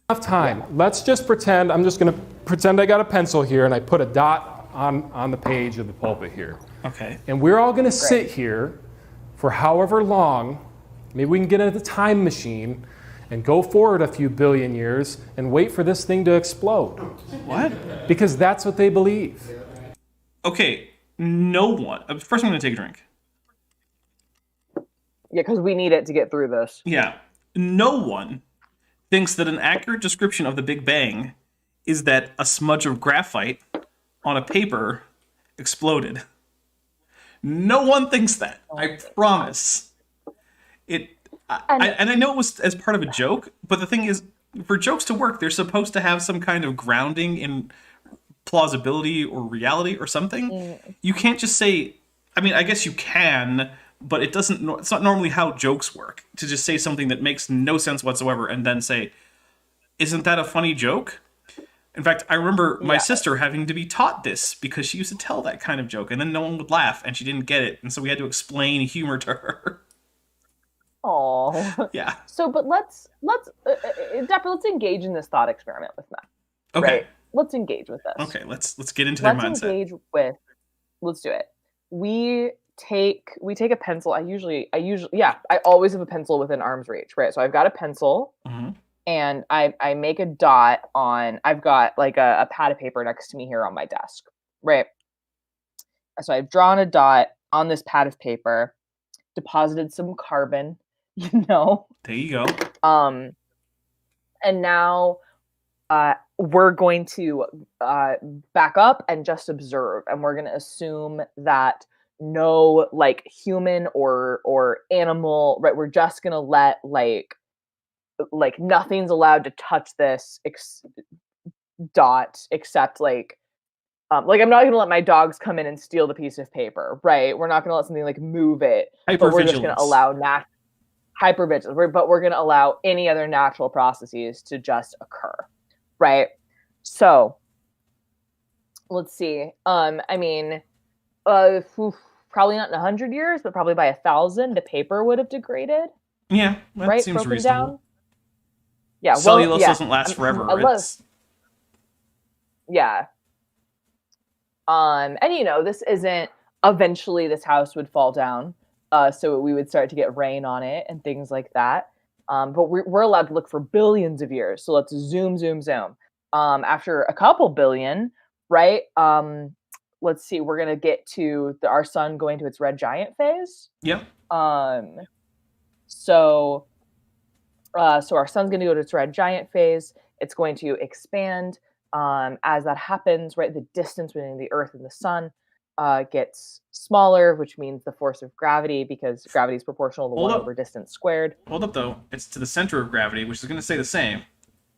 Enough time. Let's just pretend, I'm just going to pretend I got a pencil here and I put a dot on the page of the pulpit here. Okay. And we're all going to sit here for however long, maybe we can get into the time machine and go forward a few billion years and wait for this thing to explode. What? Because that's what they believe. Okay. No one. First, I'm going to take a drink. Yeah, because we need it to get through this. Yeah. No one thinks that an accurate description of the Big Bang is that a smudge of graphite on a paper exploded. No one thinks that. I promise. And I know it was as part of a joke, but the thing is, for jokes to work, they're supposed to have some kind of grounding in plausibility or reality or something. You can't just say, I mean, I guess you can, but it's not normally how jokes work, to just say something that makes no sense whatsoever and then say, isn't that a funny joke? In fact, I remember my sister having to be taught this because she used to tell that kind of joke and then no one would laugh and she didn't get it. And so we had to explain humor to her. Oh. Yeah. So, but let's engage in this thought experiment with Matt. Okay. Right? Let's engage with this. Okay, let's get into their Let's mindset. engage with. Let's do it. We take a pencil. I always have a pencil within arm's reach, right? So I've got a pencil. Mm-hmm. And I make a dot on, I've got like a pad of paper next to me here on my desk, right? So I've drawn a dot on this pad of paper, deposited some carbon, There you go. And now we're going to back up and just observe. And we're going to assume that no like human or animal, right? We're just going to let like nothing's allowed to touch this dot except like I'm not going to let my dogs come in and steal the piece of paper, right? We're not going to let something like move it. But we're just going to allow hypervigilance, but we're going to allow any other natural processes to just occur, right? So let's see. I mean, probably not in 100 years, but probably by 1,000, the paper would have degraded. Yeah, that right? seems Broken reasonable. down. Yeah, Cellulose doesn't last forever. Yeah. And this isn't eventually this house would fall down. So we would start to get rain on it and things like that. But we're allowed to look for billions of years. So let's zoom. After a couple billion, right? Let's see, we're gonna get to our sun going to its red giant phase. Yep. So our sun's going to go to its red giant phase. It's going to expand. As that happens, right, the distance between the Earth and the sun gets smaller, which means the force of gravity, because gravity is proportional to 1 over distance squared. Hold up, though. It's to the center of gravity, which is going to stay the same.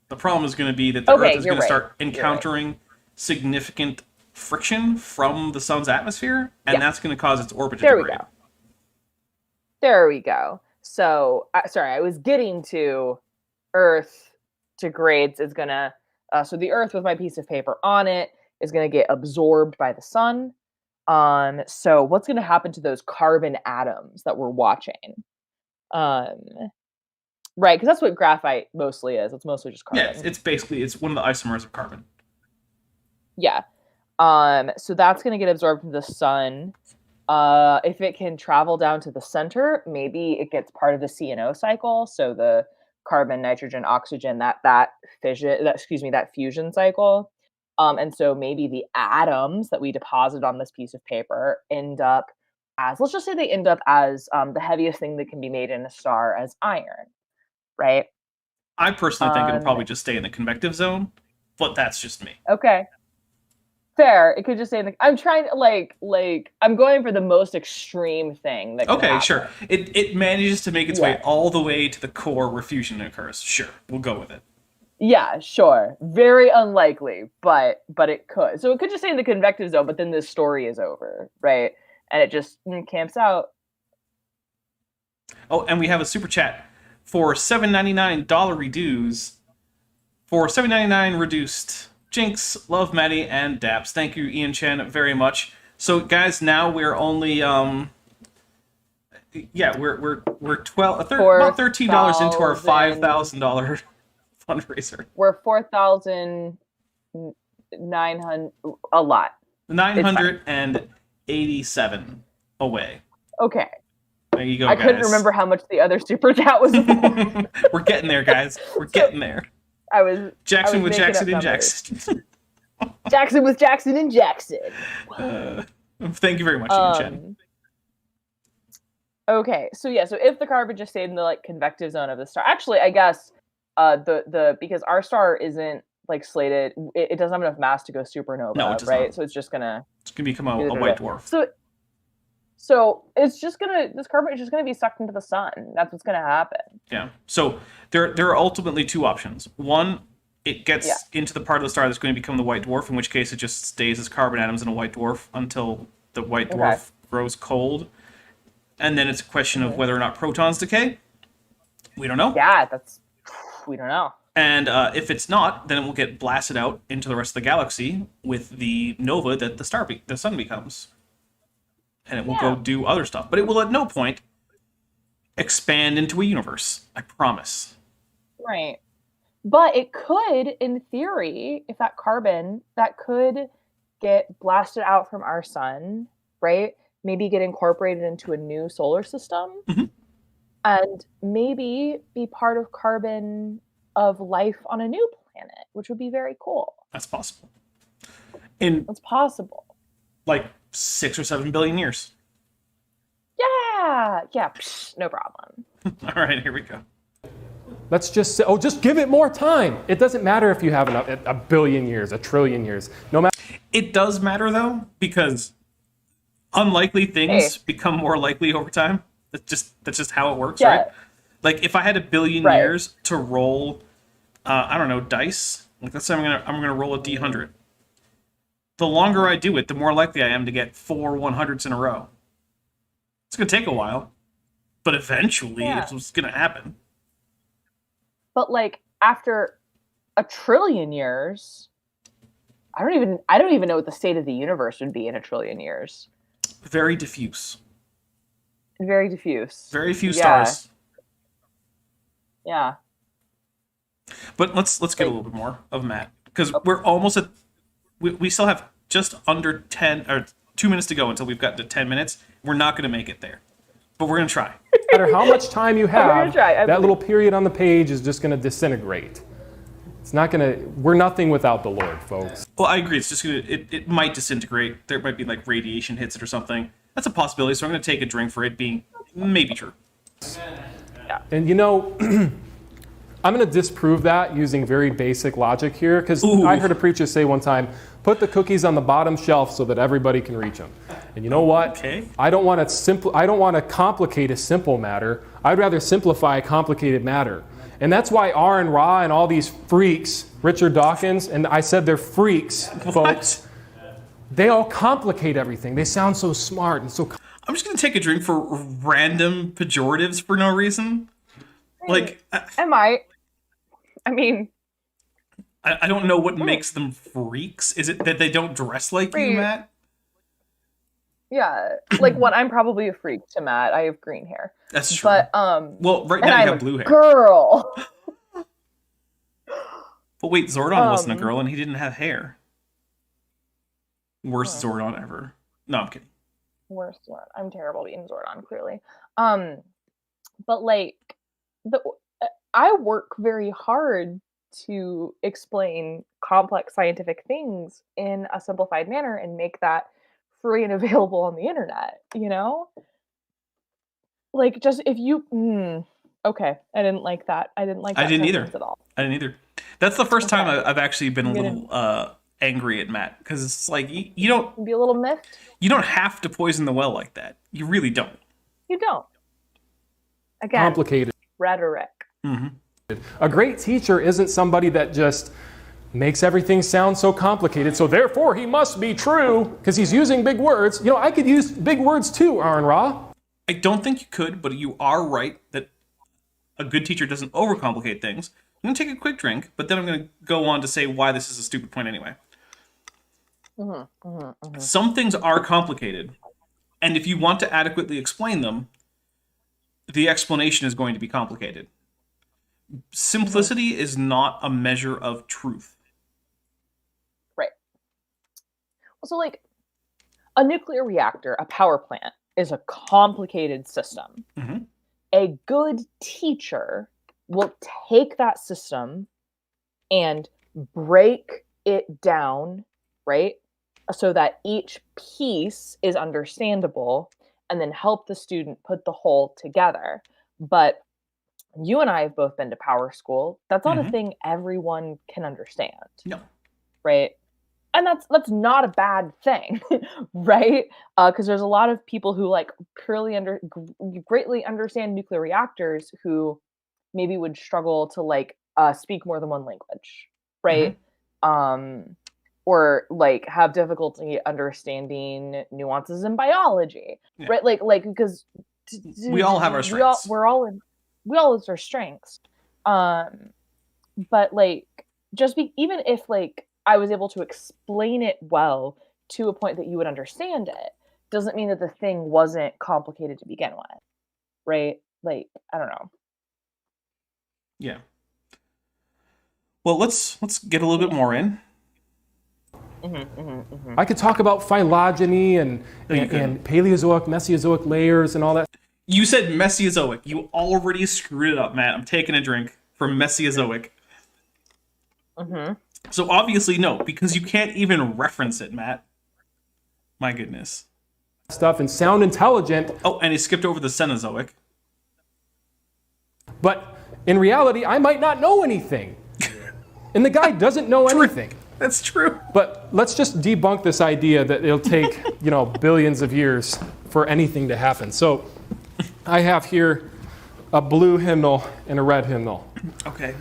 The problem is going to be that the Earth is going to start encountering significant friction from the sun's atmosphere, and that's going to cause its orbit to degrade. There we go. There we go. So, sorry, I was getting to Earth degrades is gonna. So the Earth with my piece of paper on it is gonna get absorbed by the sun. So what's gonna happen to those carbon atoms that we're watching? Right, because that's what graphite mostly is. It's mostly just carbon. Yeah, it's basically one of the isomers of carbon. Yeah. So that's going to get absorbed into the sun. If it can travel down to the center, maybe it gets part of the CNO cycle. So the carbon, nitrogen, oxygen, that fusion cycle. And so maybe the atoms that we deposit on this piece of paper end up as, let's just say they end up as the heaviest thing that can be made in a star as iron, right? I personally think it'll probably just stay in the convective zone, but that's just me. Okay. Fair. It could just say, I'm trying to like I'm going for the most extreme thing that could happen. Sure. It manages to make its way all the way to the core where fusion occurs. Sure, we'll go with it. Yeah, sure. Very unlikely, but it could. So it could just say in the convective zone, but then this story is over, right? And it just camps out. Oh, and we have a super chat for $7.99 reduce. For $7.99 reduced. Jinx, love Maddie, and Daps. Thank you, Ian Chen, very much. So, guys, now we're only we're about $13 into our $5,000 fundraiser. We're 4,900, a lot. 987 away. Okay. There you go, I guys. couldn't remember how much the other super chat was for. We're getting there, guys. We're getting there. Jackson with Jackson and Jackson. Jackson with Jackson and Jackson. Thank you very much, Ian Chen. Okay, so if the carbon just stayed in the convective zone of the star, actually, I guess because our star isn't slated, it doesn't have enough mass to go supernova, no, it does right? not. So it's gonna become a white dwarf. So this carbon is just gonna be sucked into the sun. That's what's gonna happen. Yeah. So there are ultimately two options. One, it gets into the part of the star that's going to become the white dwarf, in which case it just stays as carbon atoms in a white dwarf until the white dwarf grows cold. And then it's a question of whether or not protons decay. We don't know. Yeah, we don't know. And if it's not, then it will get blasted out into the rest of the galaxy with the nova that the sun becomes. And it will go do other stuff. But it will at no point expand into a universe. I promise. Right. But it could, in theory, if that carbon, that could get blasted out from our sun, right? Maybe get incorporated into a new solar system. Mm-hmm. And maybe be part of carbon of life on a new planet, which would be very cool. That's possible. It's possible. 6 or 7 billion years. Yeah, no problem. All right, here we go. Let's just say, just give it more time. It doesn't matter if you have a billion years, a trillion years. No matter. It does matter, though, because unlikely things become more likely over time. That's just how it works, right? If I had a billion years to roll, dice. Let's say I'm gonna roll a D100. The longer I do it, the more likely I am to get 4 100s in a row. It's going to take a while, but eventually it's what's going to happen. But after a trillion years, I don't even know what the state of the universe would be in a trillion years. Very diffuse. Very diffuse. Very few stars. Yeah. But let's get a little bit more of Matt, because we're almost at. We still have just under 10 or 2 minutes to go until we've got to 10 minutes. We're not going to make it there, but we're going to try. No matter how much time you have, that little period on the page is just going to disintegrate. It's not going to. We're nothing without the Lord, folks. Well, I agree. It's just going to. It might disintegrate. There might be radiation hits it or something. That's a possibility. So I'm going to take a drink for it being maybe true. And I'm going to disprove that using very basic logic here, because I heard a preacher say one time, put the cookies on the bottom shelf so that everybody can reach them. And you know what? Okay. I don't want to complicate a simple matter. I'd rather simplify a complicated matter. And that's why R and Ra and all these freaks, Richard Dawkins, and I said they're freaks, folks. They all complicate everything. They sound so smart and so. I'm just gonna take a drink for random pejoratives for no reason. Like, I might. I mean, I don't know what makes them freaks. Is it that they don't dress like you, Freak. Matt? yeah. Like, what? I'm probably a freak to Matt. I have green hair. That's true. But, well, right and now you I'm have a blue hair. girl. But wait, Zordon wasn't a girl and he didn't have hair. Worst Zordon ever. No, I'm kidding. Worst one. I'm terrible being Zordon, clearly. But like, I work very hard to explain complex scientific things in a simplified manner and make that free and available on the internet. You know, like just if you. Okay, I didn't like that. I didn't like that. I didn't either. At all. I didn't either. That's the first time Okay. I've actually been a little angry at Matt because it's like you don't Be a little miffed. you don't have to poison the well like that. You really don't. You don't. Again, Complicated. rhetoric. A great teacher isn't somebody that just makes everything sound so complicated, so therefore he must be true because he's using big words. You know, I could use big words too, Aaron Ra. I don't think you could, but you are right that a good teacher doesn't overcomplicate things. I'm going to take a quick drink, but then I'm going to go on to say why this is a stupid point anyway. Some things are complicated, and if you want to adequately explain them, the explanation is going to be complicated. Simplicity is not a measure of truth. Right. So, like, a nuclear reactor, a power plant, is a complicated system. A good teacher will take that system and break it down, right? So that each piece is understandable and then help the student put the whole together. But you and I have both been to power school. That's not a thing everyone can understand. No. Right? And that's not a bad thing, right? Because there's a lot of people who like purely greatly understand nuclear reactors who maybe would struggle to like speak more than one language, right? Or like have difficulty understanding nuances in biology, right? Like because we all have our strengths. We all have our strengths. But like even if like I was able to explain it well to a point that you would understand it, doesn't mean that the thing wasn't complicated to begin with, right? Like, I don't know. Yeah. Well, let's get a little bit more in. I could talk about phylogeny and Paleozoic, Mesozoic layers and all that. You said Mesozoic. You already screwed it up, Matt. I'm taking a drink from Mesozoic. So obviously no, because you can't even reference it, Matt. My goodness. Stuff and sound intelligent. Oh, and he skipped over the Cenozoic. But in reality, I might not know anything. And the guy doesn't know anything. That's true. But let's just debunk this idea that it'll take, billions of years for anything to happen. So I have here a blue hymnal and a red hymnal. Okay.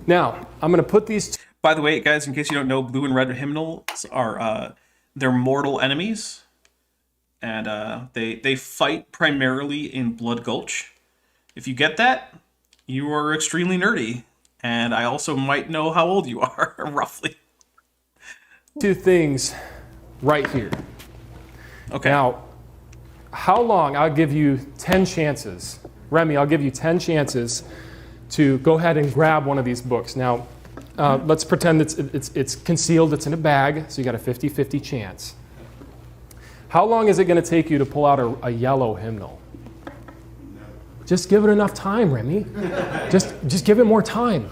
Now, I'm going to put these... By the way, guys, in case you don't know, blue and red hymnals are they're mortal enemies. And they fight primarily in Blood Gulch. If you get that, you are extremely nerdy. And I also might know how old you are, roughly. Two things right here. Okay. Now, how long? I'll give you 10 chances. Remy, I'll give you 10 chances to go ahead and grab one of these books. Now, let's pretend it's concealed, it's in a bag, so you got a 50-50 chance. How long is it going to take you to pull out a yellow hymnal? Just give it enough time, Remy. Just give it more time.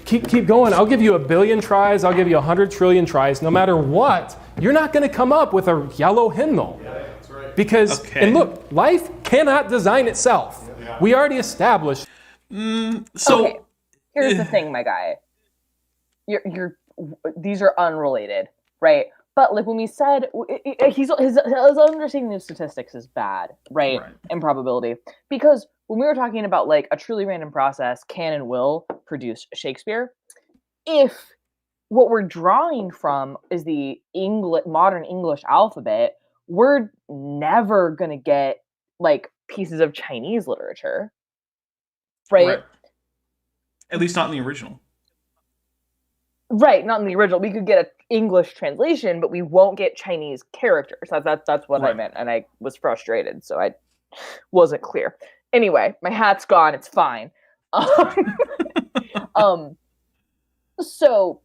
Keep going. I'll give you 1 billion tries. I'll give you 100 trillion tries. No matter what, you're not going to come up with a yellow hymnal. Yeah, that's right. Because, and look, life cannot design itself. Yeah. We already established. Okay. Here's the thing, my guy. These are unrelated, right? But like when we said his understanding of statistics is bad, right? And probability, because when we were talking about like a truly random process can and will produce Shakespeare, if what we're drawing from is the modern English alphabet, we're never gonna get like pieces of Chinese literature, right? At least not in the original. Right, not in the original. We could get an English translation, but we won't get Chinese characters. That's what I meant, and I was frustrated, so I wasn't clear. Anyway, my hat's gone. It's fine. So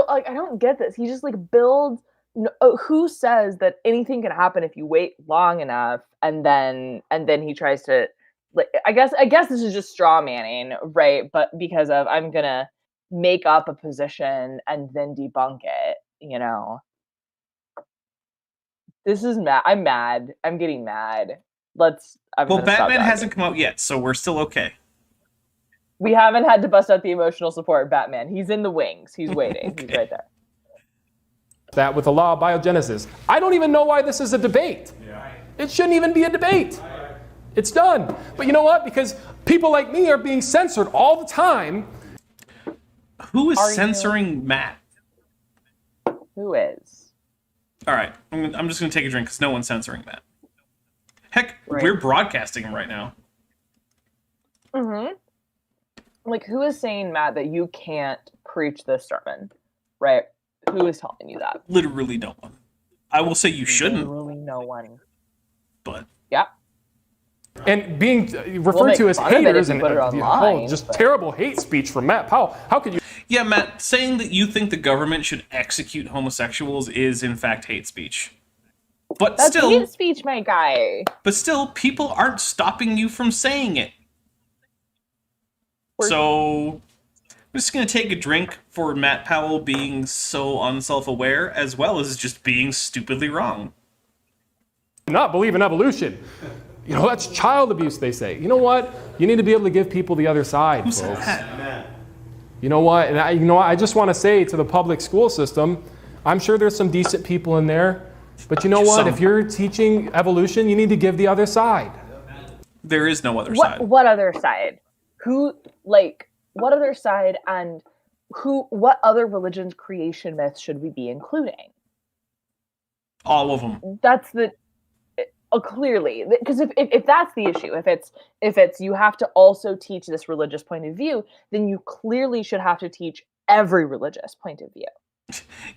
like, I don't get this. He just like builds. Who says that anything can happen if you wait long enough, and then he tries to. Like, I guess this is just straw manning, right? But because of I'm gonna make up a position and then debunk it, you know. This is mad. I'm mad. I'm getting mad. Well, Batman hasn't come out yet, so we're still okay. We haven't had to bust out the emotional support Batman. He's in the wings. He's waiting. Okay. He's right there. That with the law of biogenesis. I don't even know why this is a debate. Yeah. It shouldn't even be a debate. It's done. But you know what? Because people like me are being censored all the time. Who is censoring Matt? Who is? All right, I'm just going to take a drink because no one's censoring Matt. Heck, we're broadcasting him right now. Mm-hmm. Like, who is saying, Matt, that you can't preach this sermon? Right? Who is telling you that? Literally no one. I will say you shouldn't. Literally no one. But. Yeah. And being referred to as haters and just terrible hate speech from Matt Powell. How could you? Yeah, Matt, saying that you think the government should execute homosexuals is in fact hate speech. But That's still, hate speech, my guy. But still, people aren't stopping you from saying it. So, I'm just going to take a drink for Matt Powell being so unself-aware, as well as just being stupidly wrong. Not believe in evolution. You know, that's child abuse, they say. You know what? You need to be able to give people the other side, folks. That? You know what? And I just want to say to the public school system, I'm sure there's some decent people in there, but you know what? If you're teaching evolution, you need to give the other side. There is no other side. What other side? What other side, and what other religion's creation myths should we be including? All of them. That's clearly, because if that's the issue, if it's you have to also teach this religious point of view, then you clearly should have to teach every religious point of view.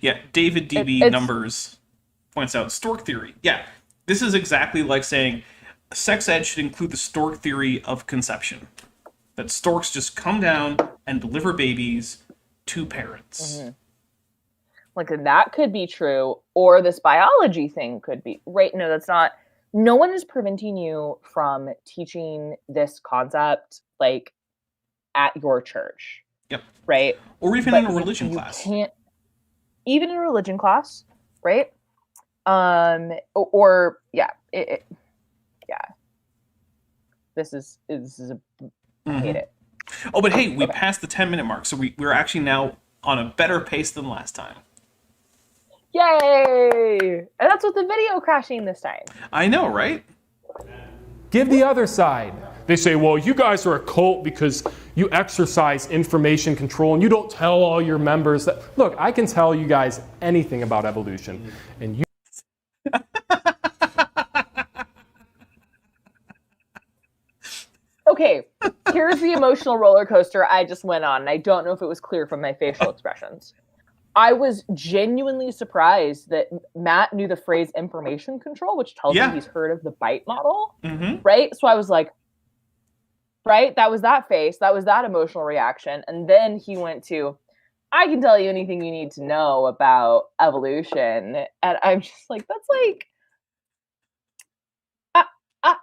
Yeah, David DB Numbers points out stork theory. Yeah, this is exactly like saying sex ed should include the stork theory of conception. That storks just come down and deliver babies to parents. Mm-hmm. Like, that could be true, or this biology thing could be. Right, no, that's not. No one is preventing you from teaching this concept, like, at your church. Yep. Right? Or even in a religion class. Can't, even in a religion class, right? Yeah. This is I hate it. Oh, but hey, we passed the 10-minute mark, so we're actually now on a better pace than last time. Yay! And that's with the video crashing this time. I know, right? Give the other side. They say, well, you guys are a cult because you exercise information control and you don't tell all your members that. Look, I can tell you guys anything about evolution, and you. Okay, here's the emotional roller coaster I just went on, and I don't know if it was clear from my facial expressions. I was genuinely surprised that Matt knew the phrase information control, which tells me he's heard of the BITE model, right? So I was like, right? That was that face. That was that emotional reaction. And then he went to, I can tell you anything you need to know about evolution. And I'm just like, that's like... I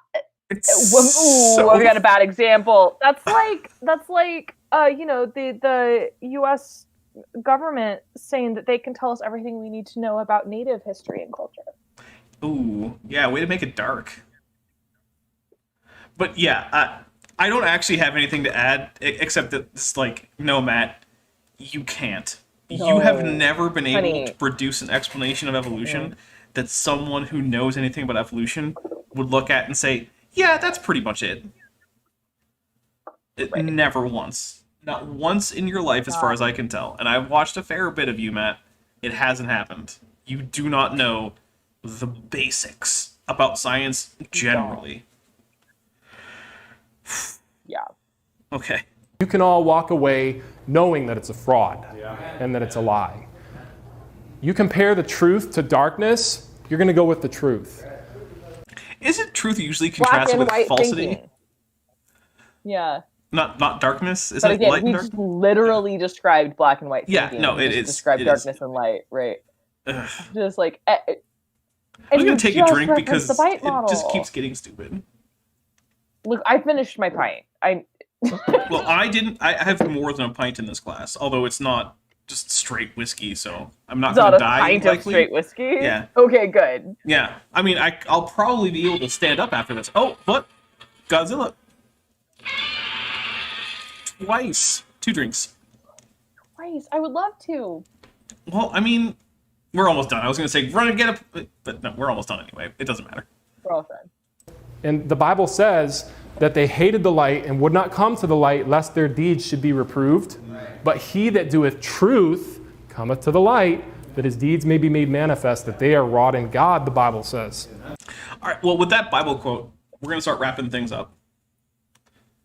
got a bad example. That's like the U.S. government saying that they can tell us everything we need to know about Native history and culture. Ooh, yeah, way to make it dark. But yeah, I don't actually have anything to add except that it's like, no, Matt, you can't. No. You have never been able to produce an explanation of evolution that someone who knows anything about evolution would look at and say, yeah, that's pretty much it. Never once. Not once in your life, as far as I can tell. And I've watched a fair bit of you, Matt. It hasn't happened. You do not know the basics about science generally. Yeah. Okay. You can all walk away knowing that it's a fraud and that it's a lie. You compare the truth to darkness, you're going to go with the truth. Isn't truth usually Black contrasted and with white falsity? thinking. Yeah. Not darkness? Isn't But it again, light he and just dark? literally described black and white Yeah, thinking. no, He it just is. described It is. darkness and light, right? Ugh. Just like... I'm and going to take a just drink because referenced the bite it model. just keeps getting stupid. Look, I finished my pint. Well, I didn't. I have more than a pint in this glass, although it's not just straight whiskey, so I'm not It's going not to a die. pint likely. of straight whiskey? Yeah. Okay, good. Yeah. I mean, I'll probably be able to stand up after this. Oh, but Godzilla. Twice. 2 drinks. Twice. I would love to. Well, I mean, we're almost done. I was going to say, run and get a... But no, we're almost done anyway. It doesn't matter. We're all done. And the Bible says that they hated the light and would not come to the light lest their deeds should be reproved. But he that doeth truth cometh to the light, that his deeds may be made manifest, that they are wrought in God, the Bible says. All right, well, with that Bible quote, we're going to start wrapping things up.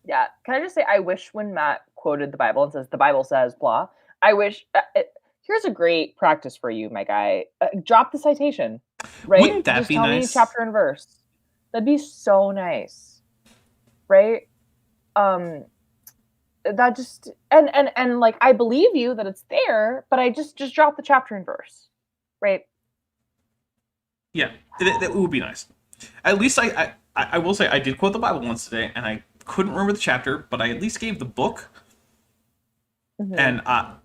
Yeah. Can I just say, I wish when Matt quoted the Bible and says, the Bible says, blah, I wish... here's a great practice for you, my guy. Drop the citation, right? Wouldn't that just be tell nice? me chapter and verse. That'd be so nice, right? That just and like I believe you that it's there, but I just drop the chapter and verse, right? Yeah, that would be nice. At least I will say I did quote the Bible once today, and I couldn't remember the chapter, but I at least gave the book. Mm-hmm. And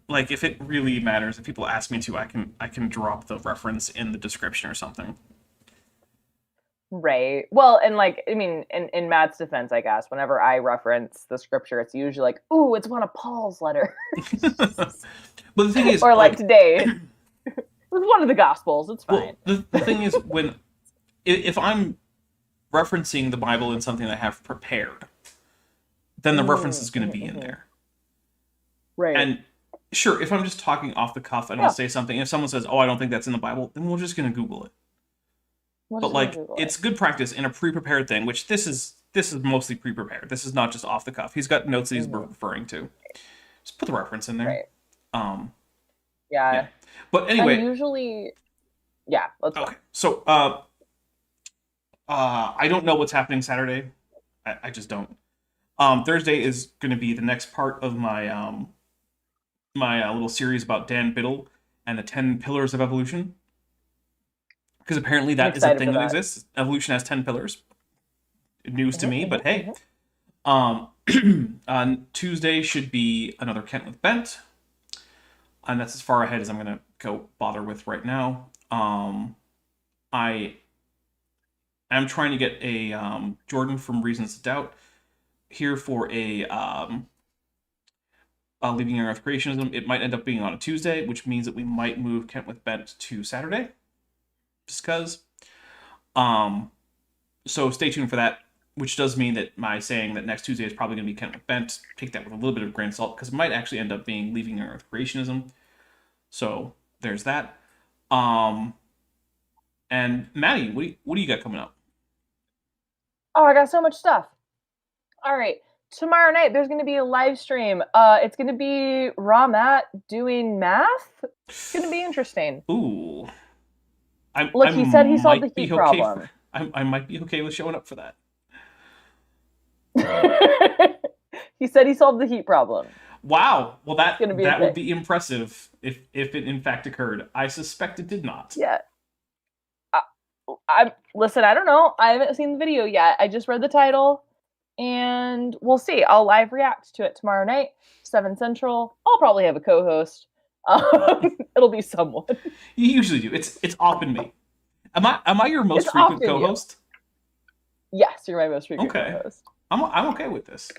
like, if it really matters, if people ask me to, I can drop the reference in the description or something. Right. Well, and like, I mean, in Matt's defense, I guess, whenever I reference the scripture, it's usually like, ooh, it's one of Paul's letters. But the thing is, or like today, it was one of the Gospels. It's fine. Well, the thing is, if I'm referencing the Bible in something I have prepared, then the reference is going to be in there. Right. And sure, if I'm just talking off the cuff and I'll say something, if someone says, oh, I don't think that's in the Bible, then we're just going to Google it. But like, it's good practice in a pre-prepared thing, which this is mostly pre-prepared. This is not just off the cuff. He's got notes that he's referring to. Just put the reference in there. Right. Yeah. But anyway. And usually, yeah. Let's okay. So, I don't know what's happening Saturday. I just don't. Thursday is going to be the next part of my my little series about Dan Biddle and the 10 pillars of evolution. Because apparently that is a thing that exists. Evolution has 10 pillars. News to me, but hey. On Tuesday should be another Kent with Bent. And that's as far ahead as I'm going to go bother with right now. I am trying to get a Jordan from Reasons to Doubt here for a Leaving Earth Creationism. It might end up being on a Tuesday, which means that we might move Kent with Bent to Saturday. Just because. So stay tuned for that, which does mean that my saying that next Tuesday is probably going to be Kent with Bent, take that with a little bit of grain of salt, because it might actually end up being Leaving Earth Creationism. So there's that. And Maddie, what do you got coming up? Oh, I got so much stuff. All right. Tomorrow night, there's going to be a live stream. It's going to be Raw Matt doing math. It's going to be interesting. Ooh. Look, he said he solved the heat problem. I might be okay with showing up for that. He said he solved the heat problem. Wow. Well, that would be be impressive if it in fact occurred. I suspect it did not. Yeah. Listen, I don't know. I haven't seen the video yet. I just read the title, and we'll see. I'll live react to it tomorrow night, 7 Central. I'll probably have a co-host. It'll be someone. You usually do. It's often me. Am I your most frequent co-host? Yes, you're my most frequent co-host. I'm okay with this.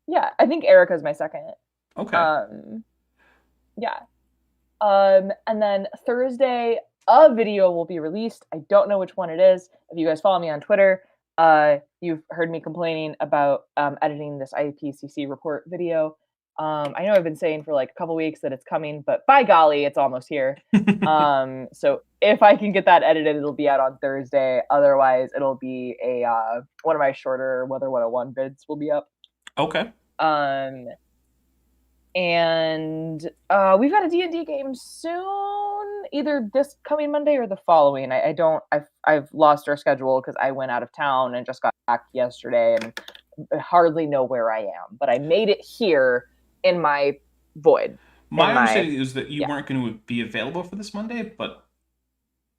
Yeah, I think Erica's my second. Okay. Yeah. And then Thursday, a video will be released. I don't know which one it is. If you guys follow me on Twitter, you've heard me complaining about editing this IPCC report video. I know I've been saying for like a couple weeks that it's coming, but by golly, it's almost here. So if I can get that edited, it'll be out on Thursday. Otherwise, it'll be a one of my shorter Weather 101 vids will be up. Okay. And we've got a D&D game soon, either this coming Monday or the following. I've lost our schedule because I went out of town and just got back yesterday and I hardly know where I am. But I made it here in my void. My understanding is that you weren't going to be available for this Monday, but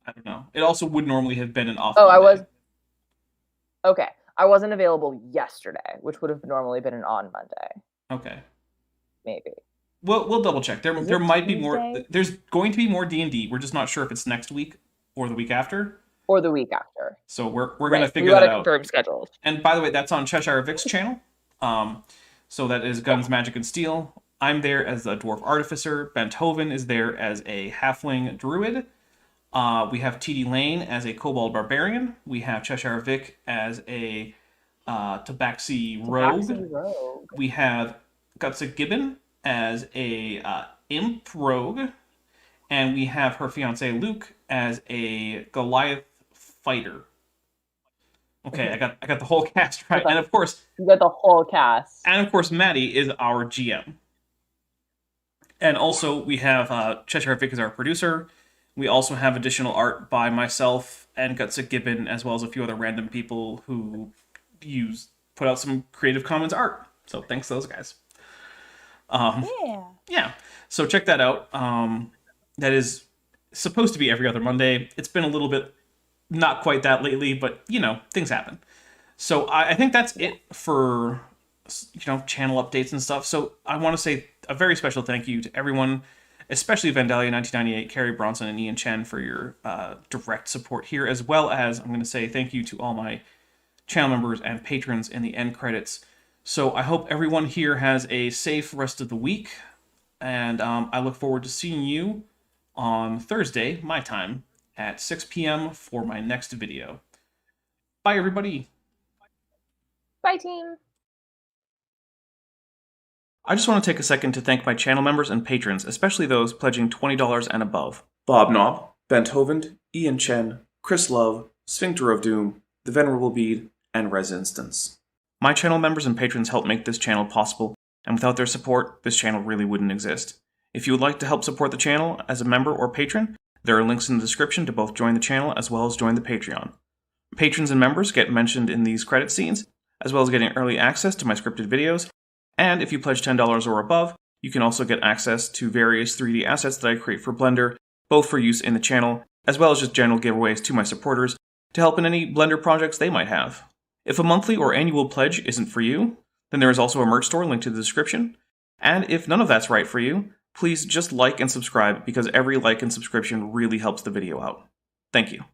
I don't know. It also would normally have been an off Monday. I was. Okay. I wasn't available yesterday, which would have normally been an on Monday. Okay. Maybe. We'll double check. There might be more. There's going to be more D&D. We're just not sure if it's next week or the week after. Or the week after. So we're going to figure that out. Confirm schedules. And by the way, that's on Cheshire Vic's channel. So that is Guns, Magic, and Steel. I'm there as a dwarf artificer. Benthoven is there as a halfling druid. We have TD Lane as a kobold barbarian. We have Cheshire Vic as a Tabaxi rogue. We have Gutsa Gibbon as a imp rogue. And we have her fiance Luke as a Goliath fighter. Okay, I got the whole cast right. And of course, you got the whole cast. And of course, Maddie is our GM. And also, we have Cheshire Vic as our producer. We also have additional art by myself and Gutsa Gibbon, as well as a few other random people who put out some Creative Commons art. So thanks to those guys. Yeah. So check that out. That is supposed to be every other Monday. It's been a little bit not quite that lately, but things happen. So I think that's it for channel updates and stuff. So I want to say a very special thank you to everyone, especially Vandalia 1998, Carrie Bronson, and Ian Chen for your direct support here, as well as I'm going to say thank you to all my channel members and patrons in the end credits. So I hope everyone here has a safe rest of the week, and I look forward to seeing you on Thursday, my time, at 6 p.m. for my next video. Bye, everybody. Bye, team. I just want to take a second to thank my channel members and patrons, especially those pledging $20 and above. Bob Knob, Benthoven, Ian Chen, Chris Love, Sphincter of Doom, The Venerable Bede, and Res Instance. My channel members and patrons help make this channel possible, and without their support, this channel really wouldn't exist. If you would like to help support the channel as a member or patron, there are links in the description to both join the channel as well as join the Patreon. Patrons and members get mentioned in these credit scenes, as well as getting early access to my scripted videos, and if you pledge $10 or above, you can also get access to various 3D assets that I create for Blender, both for use in the channel, as well as just general giveaways to my supporters to help in any Blender projects they might have. If a monthly or annual pledge isn't for you, then there is also a merch store linked to the description, and if none of that's right for you, please just like and subscribe because every like and subscription really helps the video out. Thank you.